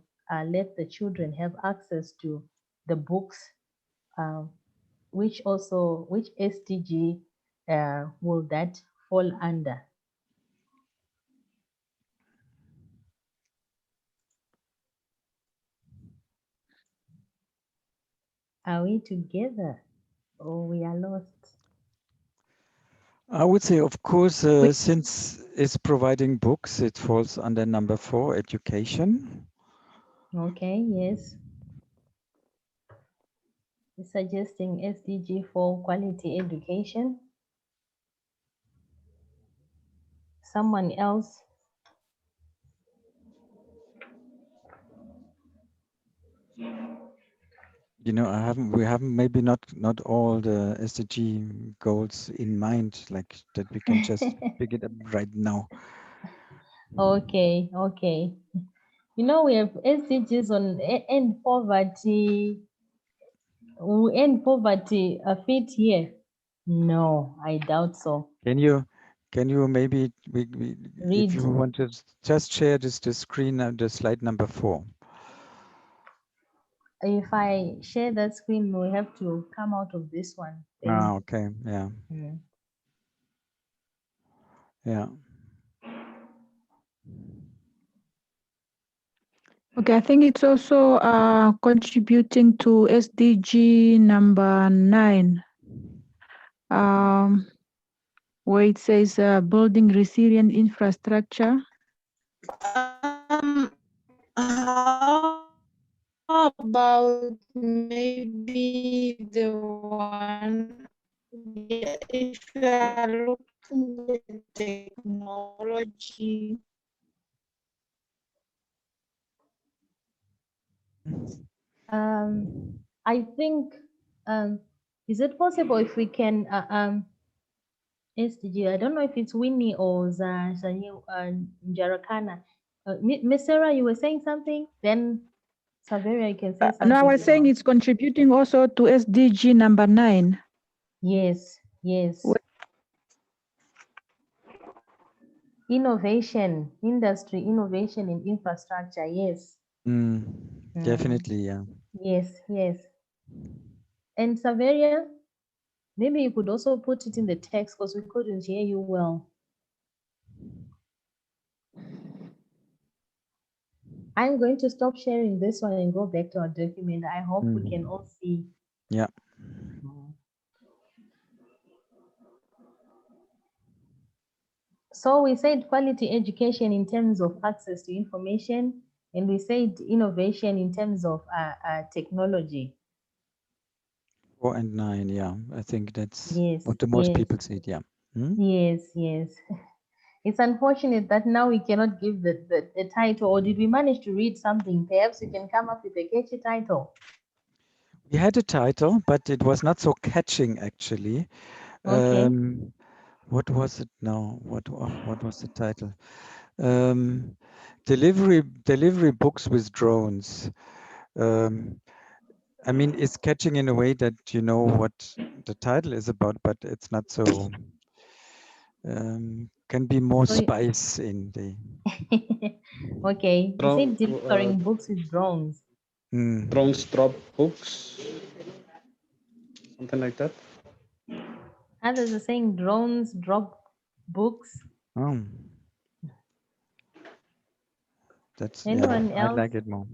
B: let the children have access to the books, uh, which SDG will that fall under? Are we together or we are lost?
A: I would say, of course, since it's providing books, it falls under number 4, education.
B: Okay, yes. Suggesting SDG for quality education. Someone else?
A: You know, we haven't maybe not all the SDG goals in mind, like that we can just pick it up right now.
B: Okay, okay. You know, we have SDGs on end poverty. Will end poverty fit here? No, I doubt so.
A: Can you maybe if
B: Read.
A: you want to just share the screen, the slide number 4.
B: If I share that screen, we have to come out of this one. Then,
A: Okay, yeah, yeah.
C: Okay, I think it's also contributing to SDG number 9, where it says building resilient infrastructure.
D: How about maybe the one, if you are looking at technology?
B: I think, is it possible if we can, SDG, I don't know if it's Winnie or Jarakana. Miss Sarah, you were saying something? Then Saveria, you can say something.
C: No, I was saying it's contributing also to SDG number 9.
B: Yes, yes. Innovation, industry, innovation in infrastructure, yes.
A: Definitely, yeah.
B: Yes, yes. And Saveria, maybe you could also put it in the text because we couldn't hear you well. I'm going to stop sharing this one and go back to our document. I hope we can all see.
A: Yeah.
B: So we said quality education in terms of access to information, and we said innovation in terms of technology.
A: 4 and 9, yeah. I think that's
B: Yes,
A: what the most
B: yes,
A: people said, yeah.
B: yes, yes. It's unfortunate that now we cannot give the title, or did we manage to read something? Perhaps you can come up with a catchy title.
A: We had a title, but it was not so catching, actually.
B: Okay.
A: What was it now? What was the title? Delivery books with drones. I mean, it's catching in a way that you know what the title is about, but it's not so. Can be more spice in the.
B: Okay, you said delivering books with drones.
E: Drones drop books, something like that.
B: Others are saying drones drop books.
A: That's
B: Anyone
A: I
B: else?
A: like it more.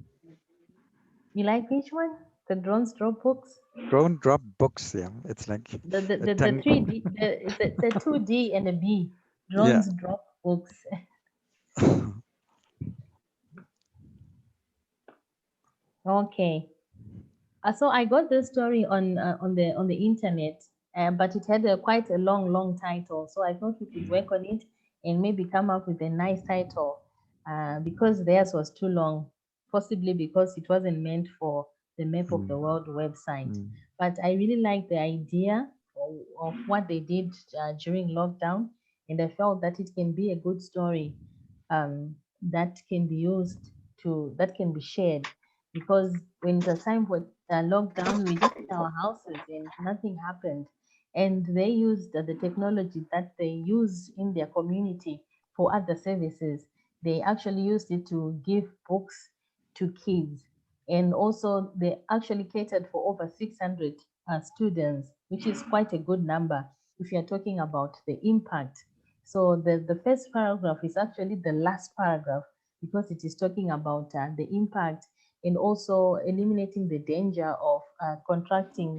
B: You like which one? The drones drop books?
A: Drone drop books, yeah. It's like
B: The 3D, it's a 2D and a B.
A: Yeah.
B: Drones drop books. Okay. So I got this story on the internet, but it had quite a long title. So I thought we could work on it and maybe come up with a nice title, because theirs was too long, possibly because it wasn't meant for the Map of the World website. But I really like the idea of what they did during lockdown, and I felt that it can be a good story, that can be used that can be shared, because when it was time for lockdown, we just in our houses and nothing happened. And they used the technology that they use in their community for other services. They actually used it to give books to kids. And also, they actually catered for over 600 students, which is quite a good number. if you're talking about the impact. So the first paragraph is actually the last paragraph because it is talking about the impact and also eliminating the danger of contracting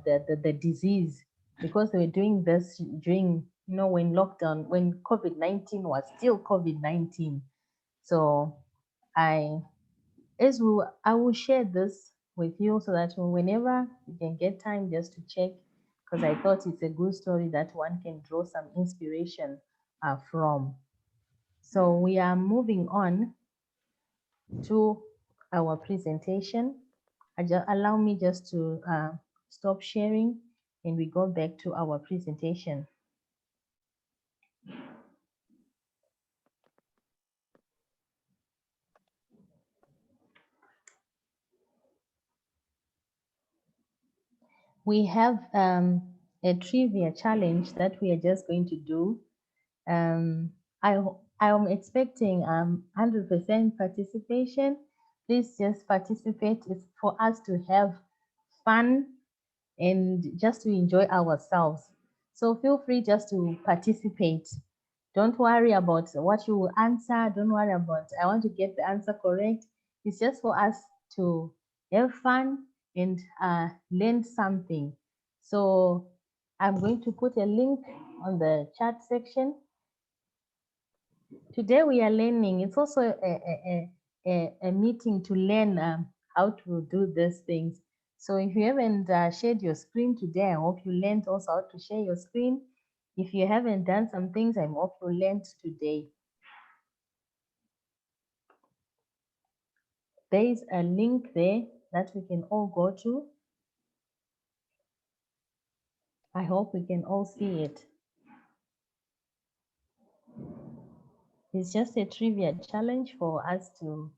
B: the disease, because they were doing this during, when lockdown, when COVID-19 was still COVID-19. So I I will share this with you so that whenever you can get time just to check, because I thought it's a good story that one can draw some inspiration from. So we are moving on to our presentation. Allow me just to stop sharing and we go back to our presentation. We have a trivia challenge that we are just going to do. I am expecting 100% participation. Please just participate. It's for us to have fun and just to enjoy ourselves. So feel free just to participate. Don't worry about what you will answer. Don't worry about, I want to get the answer correct. It's just for us to have fun and learn something. So I'm going to put a link on the chat section. Today we are learning. It's also a meeting to learn how to do these things. So if you haven't shared your screen today, I hope you learned also how to share your screen. If you haven't done some things, I hope you learned today. There is a link there that we can all go to. I hope we can all see it. It's just a trivia challenge for us to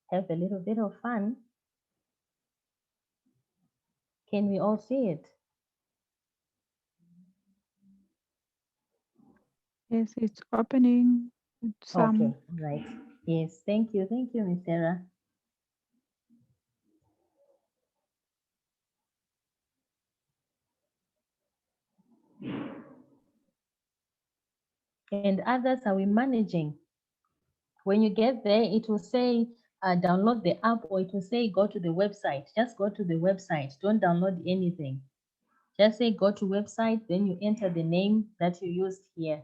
B: have a little bit of fun. Can we all see it?
C: Yes, it's opening.
B: Okay, right. Yes, thank you, Ms. Sarah. And others are we managing? When you get there, it will say download the app, or it will say go to the website. Just go to the website. Don't download anything. Just say go to website, then you enter the name that you used here.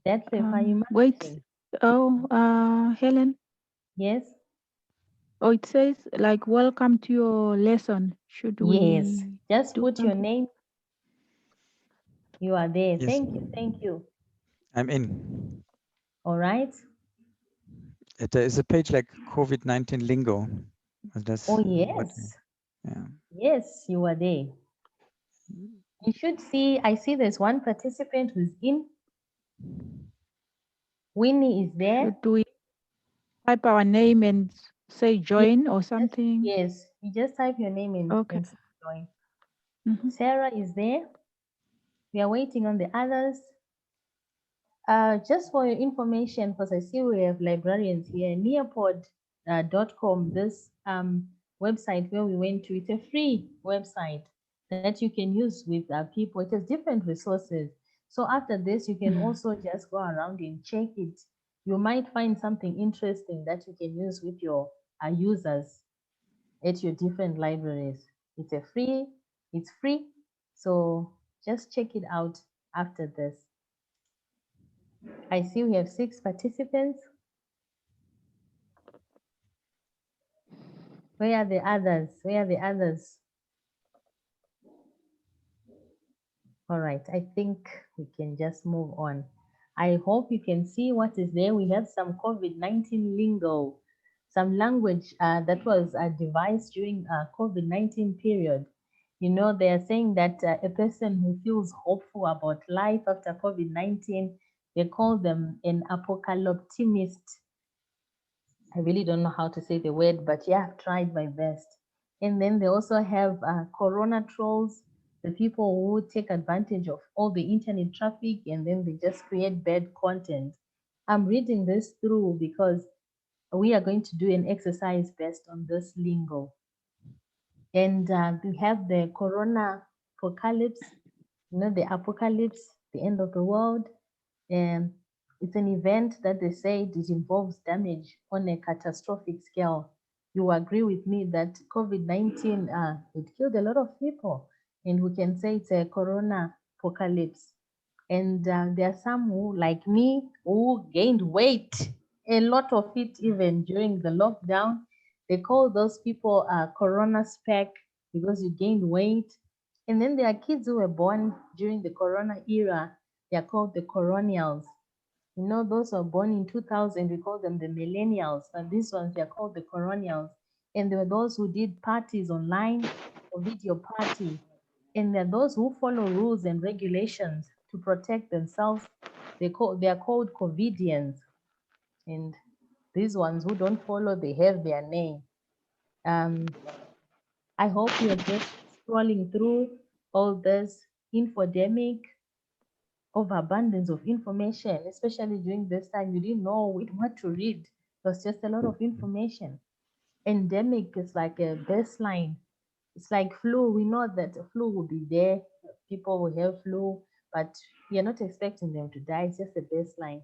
B: That's it. Are you
C: Wait.
B: managing?
C: Oh, Helen.
B: Yes.
C: Oh, it says like welcome to your lesson. Should
B: Yes.
C: we
B: Just
C: do
B: put your
C: something?
B: name. You are there.
A: Yes.
B: Thank you. Thank you.
A: I'm in.
B: All right.
A: There is a page like COVID-19 lingo. That's
B: Oh,
A: what
B: yes.
A: yeah.
B: Yes, you are there. You should see, I see there's one participant who's in. Winnie is there.
C: Do we type our name and say join or something?
B: Yes, you just type your name in
C: Okay.
B: and join.
C: Mhm.
B: Sarah is there. We are waiting on the others. Just for your information, because I see we have librarians here, nearpod.com, this website where we went to, it's a free website that you can use with people. It has different resources. So after this, you can also just go around and check it. You might find something interesting that you can use with your users at your different libraries. It's free. So just check it out after this. I see we have 6 participants. Where are the others? Where are the others? All right, I think we can just move on. I hope you can see what is there. We have some COVID-19 lingo, some language that was devised during COVID-19 period. You know, they are saying that a person who feels hopeful about life after COVID-19, they call them an apocalyptimist. I really don't know how to say the word, but yeah, I've tried my best. And then they also have corona trolls, the people who take advantage of all the internet traffic and then they just create bad content. I'm reading this through because we are going to do an exercise based on this lingo. And we have the corona apocalypse, the apocalypse, the end of the world. And it's an event that they say it involves damage on a catastrophic scale. You agree with me that COVID-19, it killed a lot of people, and we can say it's a corona apocalypse. And there are some who, like me, who gained weight, a lot of it even during the lockdown. They call those people corona spec because you gained weight. And then there are kids who were born during the corona era. They are called the coronials. Those who are born in 2000, we call them the millennials, but these ones, they are called the coronials. And there were those who did parties online or video party. And there are those who follow rules and regulations to protect themselves. They are called COVIDians. And these ones who don't follow, they have their name. I hope you're just scrolling through all this infodemic of abundance of information, especially during this time. You didn't know what to read. There's just a lot of information. Endemic is like a baseline. It's like flu. We know that flu will be there. People will have flu, but you're not expecting them to die. It's just a baseline.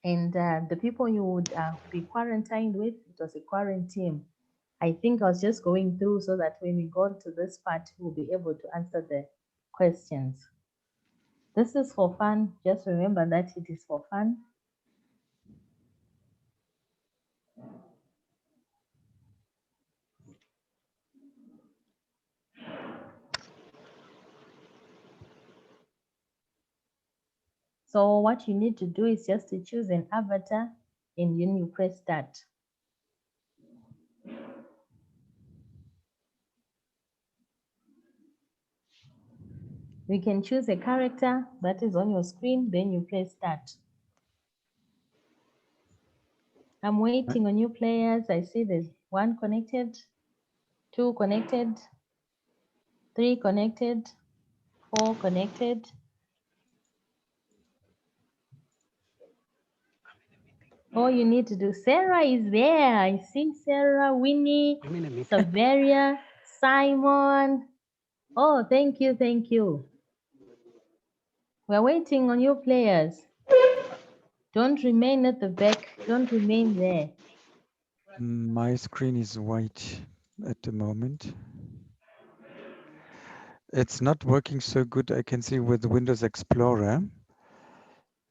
B: And the people you would be quarantined with, it was a quarantine. I think I was just going through so that when we go to this part, we'll be able to answer the questions. This is for fun. Just remember that it is for fun. So what you need to do is just to choose an avatar and then you press start. You can choose a character that is on your screen, then you press start. I'm waiting on you players. I see there's 1 connected, 2 connected, 3 connected, 4 connected. All you need to do, Sarah is there. I see Sarah, Winnie, Saveria, Simon. Oh, thank you, thank you. We're waiting on you players. Don't remain at the back. Don't remain there.
A: My screen is white at the moment. It's not working so good. I can see with Windows Explorer.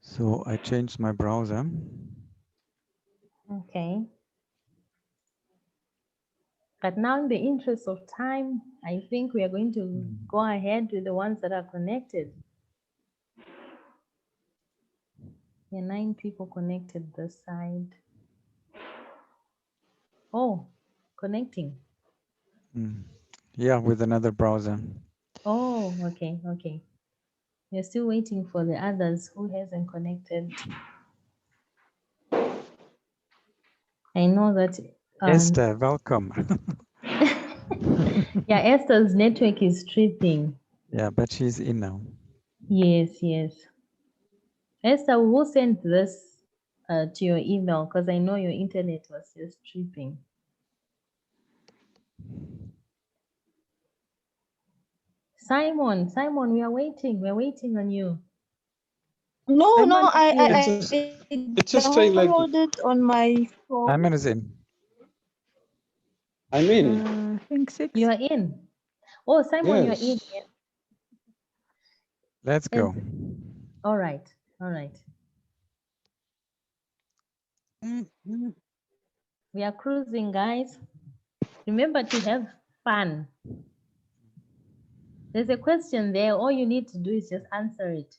A: So I changed my browser.
B: Okay. But now in the interest of time, I think we are going to go ahead with the ones that are connected. There are 9 people connected this side. Oh, connecting.
A: Yeah, with another browser.
B: Oh, okay, okay. We're still waiting for the others who hasn't connected. I know that.
A: Esther, welcome.
B: Yeah, Esther's network is tripping.
A: Yeah, but she's in now.
B: Yes, yes. Esther, who sent this to your email? Because I know your internet was just tripping. Simon, Simon, we are waiting. We're waiting on you.
D: No,
B: Simon,
E: It's just saying like
D: downloaded on my phone.
A: Simon is in.
E: I'm in.
C: I think 6.
B: You are in. Oh, Simon, you're in.
E: Yes.
A: Let's go.
B: All right, all right. We are cruising, guys. Remember to have fun. There's a question there. All you need to do is just answer it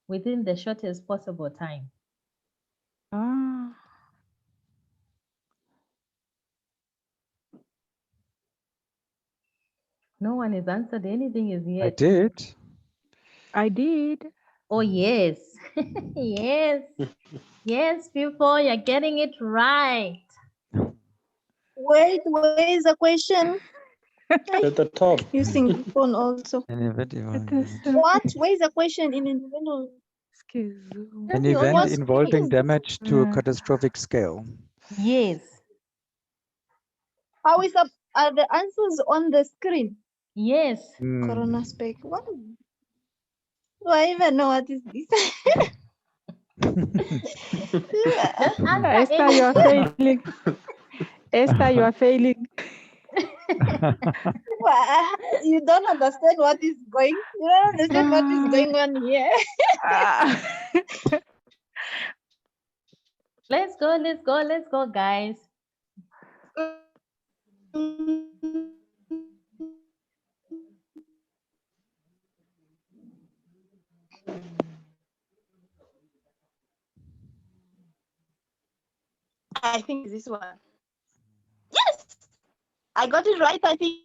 B: within the shortest possible time.
C: Ah,
B: No one has answered anything as yet.
A: I did.
C: I did.
B: Oh, yes. Yes. Yes, people, you're getting it right.
D: Wait, where is the question?
E: At the top.
D: Using phone also.
A: An event,
D: What? Where is the question in individual?
A: an
D: You
A: event
D: almost
A: involving
D: finished.
A: damage to a catastrophic scale.
B: Yes.
D: How is the Are the answers on the screen?
B: Yes.
D: Corona spec. What? Do I even know what is this?
B: Just answer
C: Esther, you are
B: anything.
C: failing. Esther, you are failing.
D: You don't understand what is going. You don't understand what is going on here.
C: Ah.
B: Let's go, guys.
D: I think this one. Yes, I got it right. I think.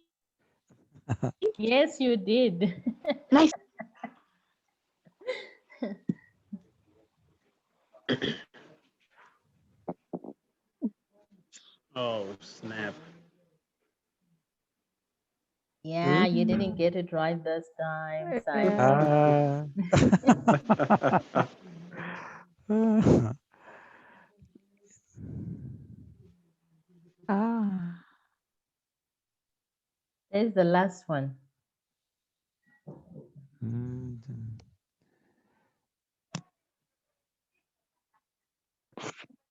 B: Yes, you did.
D: Nice.
E: Oh, snap.
B: Yeah, you didn't get it right this time, Simon.
C: Ah.
B: There's the last one.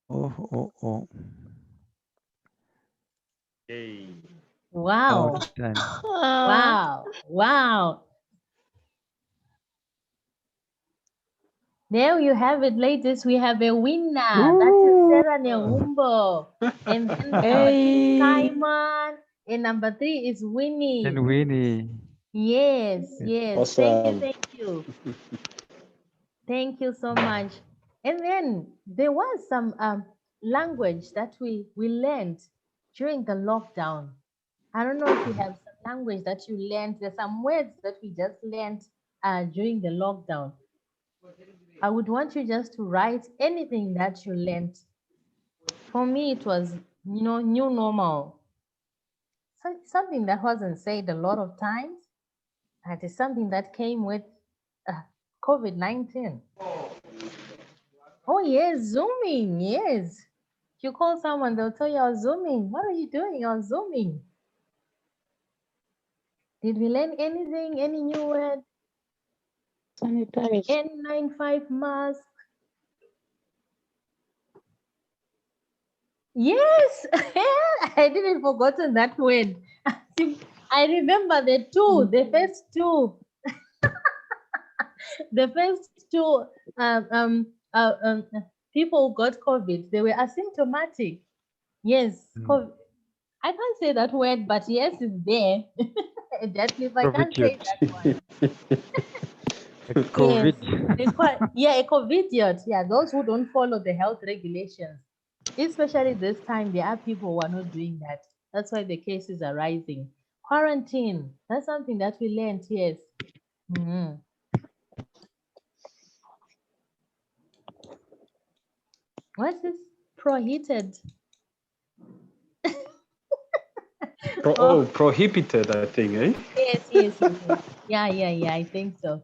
A: Oh.
E: Yay.
B: Wow.
A: Out of 10.
B: Wow. There you have it, ladies. We have a winner. That is Sarah Nyahumbo. And then number 2 is Simon. And number 3 is Winnie.
A: And Winnie.
B: Yes.
E: Awesome.
B: Thank you. Thank you so much. And then there was some language that we learned during the lockdown. I don't know if you have some language that you learned. There's some words that we just learned during the lockdown. I would want you just to write anything that you learned. For me, it was, new normal. Something that wasn't said a lot of times. That is something that came with COVID-19. Oh, yes, Zooming, yes. If you call someone, they'll tell you, I was Zooming. What are you doing? I was Zooming. Did we learn anything? Any new word?
D: Sanitize.
B: N95 mask. Yes, I didn't forgotten that word. I remember the first two. The first two people who got COVID, they were asymptomatic. Yes, COVID. I can't say that word, but yes, it's there. Definitely, if I can't say that one.
A: COVID.
B: Yes, a COVIDiot. Yeah, those who don't follow the health regulations. Especially this time, there are people who are not doing that. That's why the cases are rising. Quarantine. That's something that we learned, yes. Mhm. What is prohibited?
E: Prohibited, I think, eh?
B: Yes. Yeah, I think so.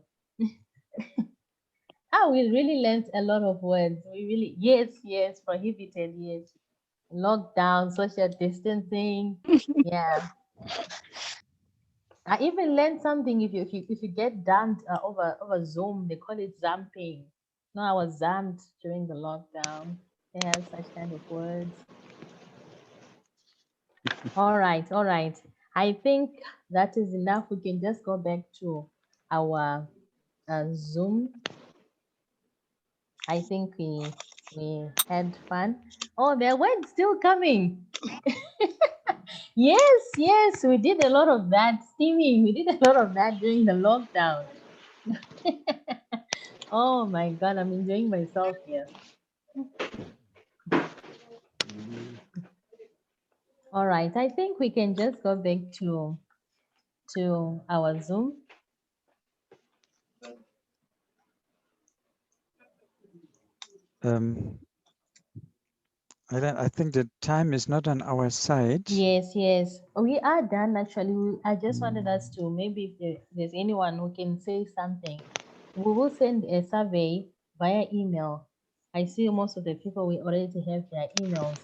B: We really learned a lot of words. We really, yes, prohibited, yes. Lockdown, social distancing. Yeah. I even learned something if you get dumped over Zoom, they call it zamping. No, I was zamped during the lockdown. They have such kind of words. All right. I think that is enough. We can just go back to our Zoom. I think we had fun. Oh, there were still coming. Yes, we did a lot of that. Steaming, we did a lot of that during the lockdown. Oh my God, I'm enjoying myself here. All right, I think we can just go back to our Zoom.
A: I think the time is not on our side.
B: Yes, we are done actually. I just wanted us to, maybe if there's anyone who can say something, we will send a survey via email. I see most of the people, we already have their emails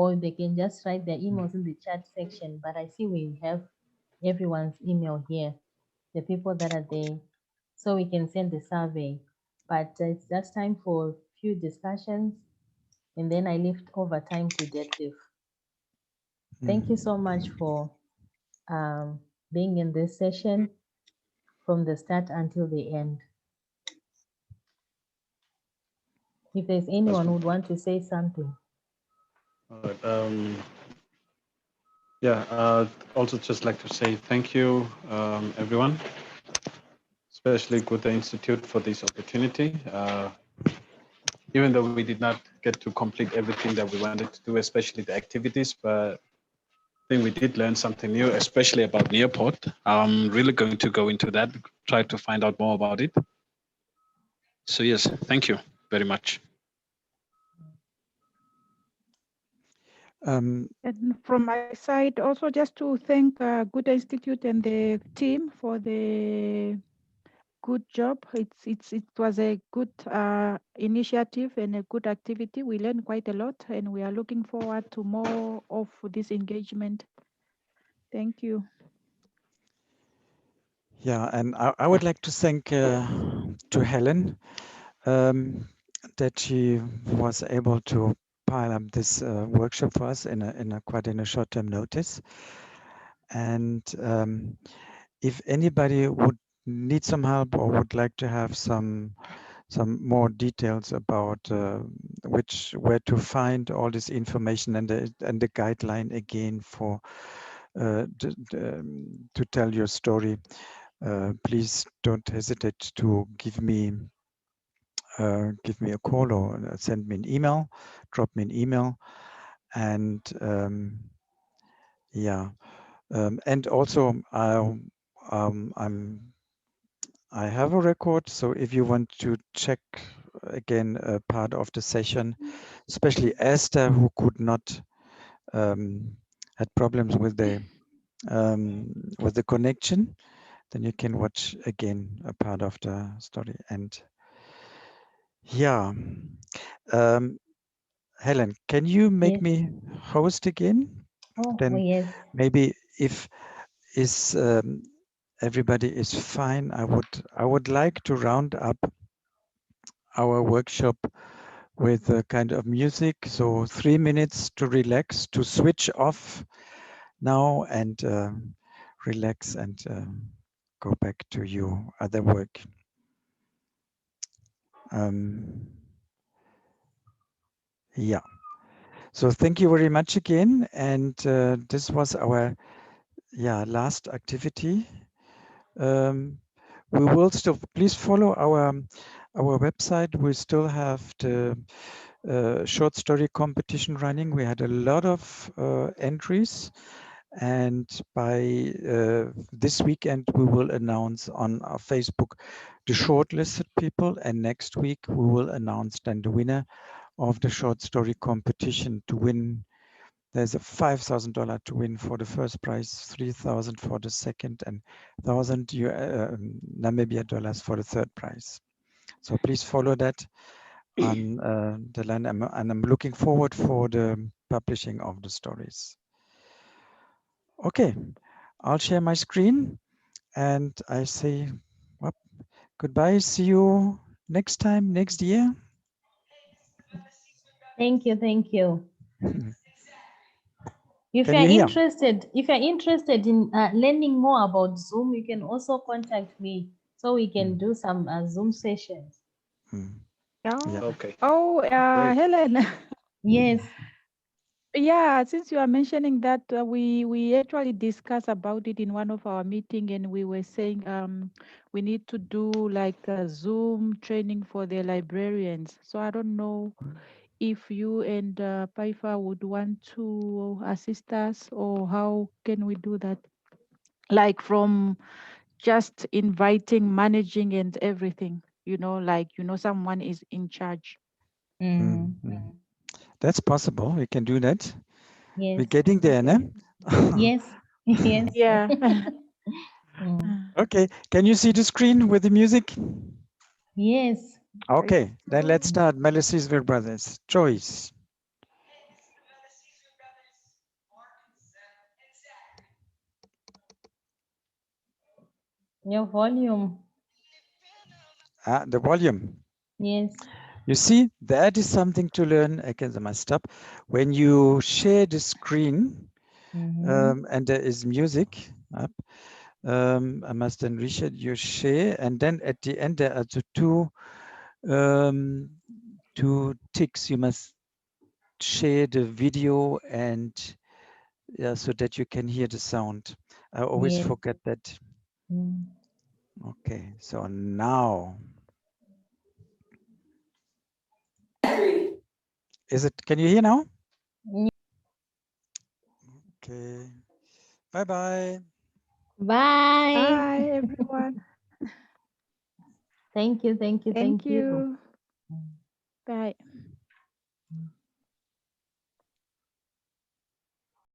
B: or they can just write their emails in the chat section. But I see we have everyone's email here, the people that are there, so we can send the survey. But it's just time for a few discussions, and then I lift over time to Detlef. Thank you so much for being in this session from the start until the end. If there's anyone who would want to say something.
E: All right. Yeah, also just like to say thank you, everyone, especially Goethe-Institut for this opportunity. Even though we did not get to complete everything that we wanted to do, especially the activities, but I think we did learn something new, especially about Nearport. I'm really going to go into that, try to find out more about it. So yes, thank you very much.
C: And from my side, also just to thank Goethe-Institut and the team for the good job. It was a good initiative and a good activity. We learned quite a lot, and we are looking forward to more of this engagement. Thank you.
A: Yeah, and I would like to thank to Helen that she was able to pile up this workshop for us in a quite short-term notice. And if anybody would need some help or would like to have some more details about where to find all this information and the guideline again for to tell your story, please don't hesitate to give me a call or send me an email, drop me an email, and yeah, and also I have a record, so if you want to check again a part of the session, especially Esther, who could not had problems with the connection, then you can watch again a part of the story. And yeah, Helen, can you make
B: Yes.
A: me host again?
B: Oh,
A: Then
B: yes.
A: maybe if everybody is fine, I would like to round up our workshop with a kind of music. So 3 minutes to relax, to switch off now and relax and go back to your other work. Yeah. So thank you very much again. And this was our last activity. We will still, please follow our website. We still have the short story competition running. We had a lot of entries, and by this weekend we will announce on our Facebook the shortlisted people, and next week we will announce then the winner of the short story competition. To win, there's a $5,000 to win for the first prize, 3,000 for the second, and 1,000 Namibia dollars for the third prize. So please follow that on the line, and I'm looking forward for the publishing of the stories. Okay, I'll share my screen and I say well, goodbye. See you next time, next year.
B: Thank you. Thank you. If
A: Can
B: you're
A: you hear?
B: interested in learning more about Zoom, you can also contact me so we can do some Zoom sessions.
C: Yeah.
E: Okay.
C: Oh,
E: Great.
C: Helen.
B: Yes.
C: Yeah, since you are mentioning that, we actually discussed about it in one of our meeting, and we were saying we need to do like a Zoom training for the librarians. So I don't know if you and Paifa would want to assist us, or how can we do that? Like from just inviting, managing, and everything. Someone is in charge.
A: That's possible. We can do that.
B: Yes.
A: We're getting there, no?
B: Yes. Yes.
C: Yeah.
A: Okay. Can you see the screen with the music?
B: Yes.
A: Okay. Then let's start. Melisisville Brothers. Choice.
B: Your volume.
A: The volume.
B: Yes.
A: You see, that is something to learn. Again, I must stop. When you share the screen and there is music up, I must then reshare your share, and then at the end there are the two ticks. You must share the video and so that you can hear the sound. I always
B: Yes.
A: forget that.
B: Mm.
A: Okay, so now is it? Can you hear now? Okay. Bye bye.
D: Bye.
C: Bye, everyone.
B: Thank you. Thank you.
C: Thank
B: Thank you.
C: you. Bye.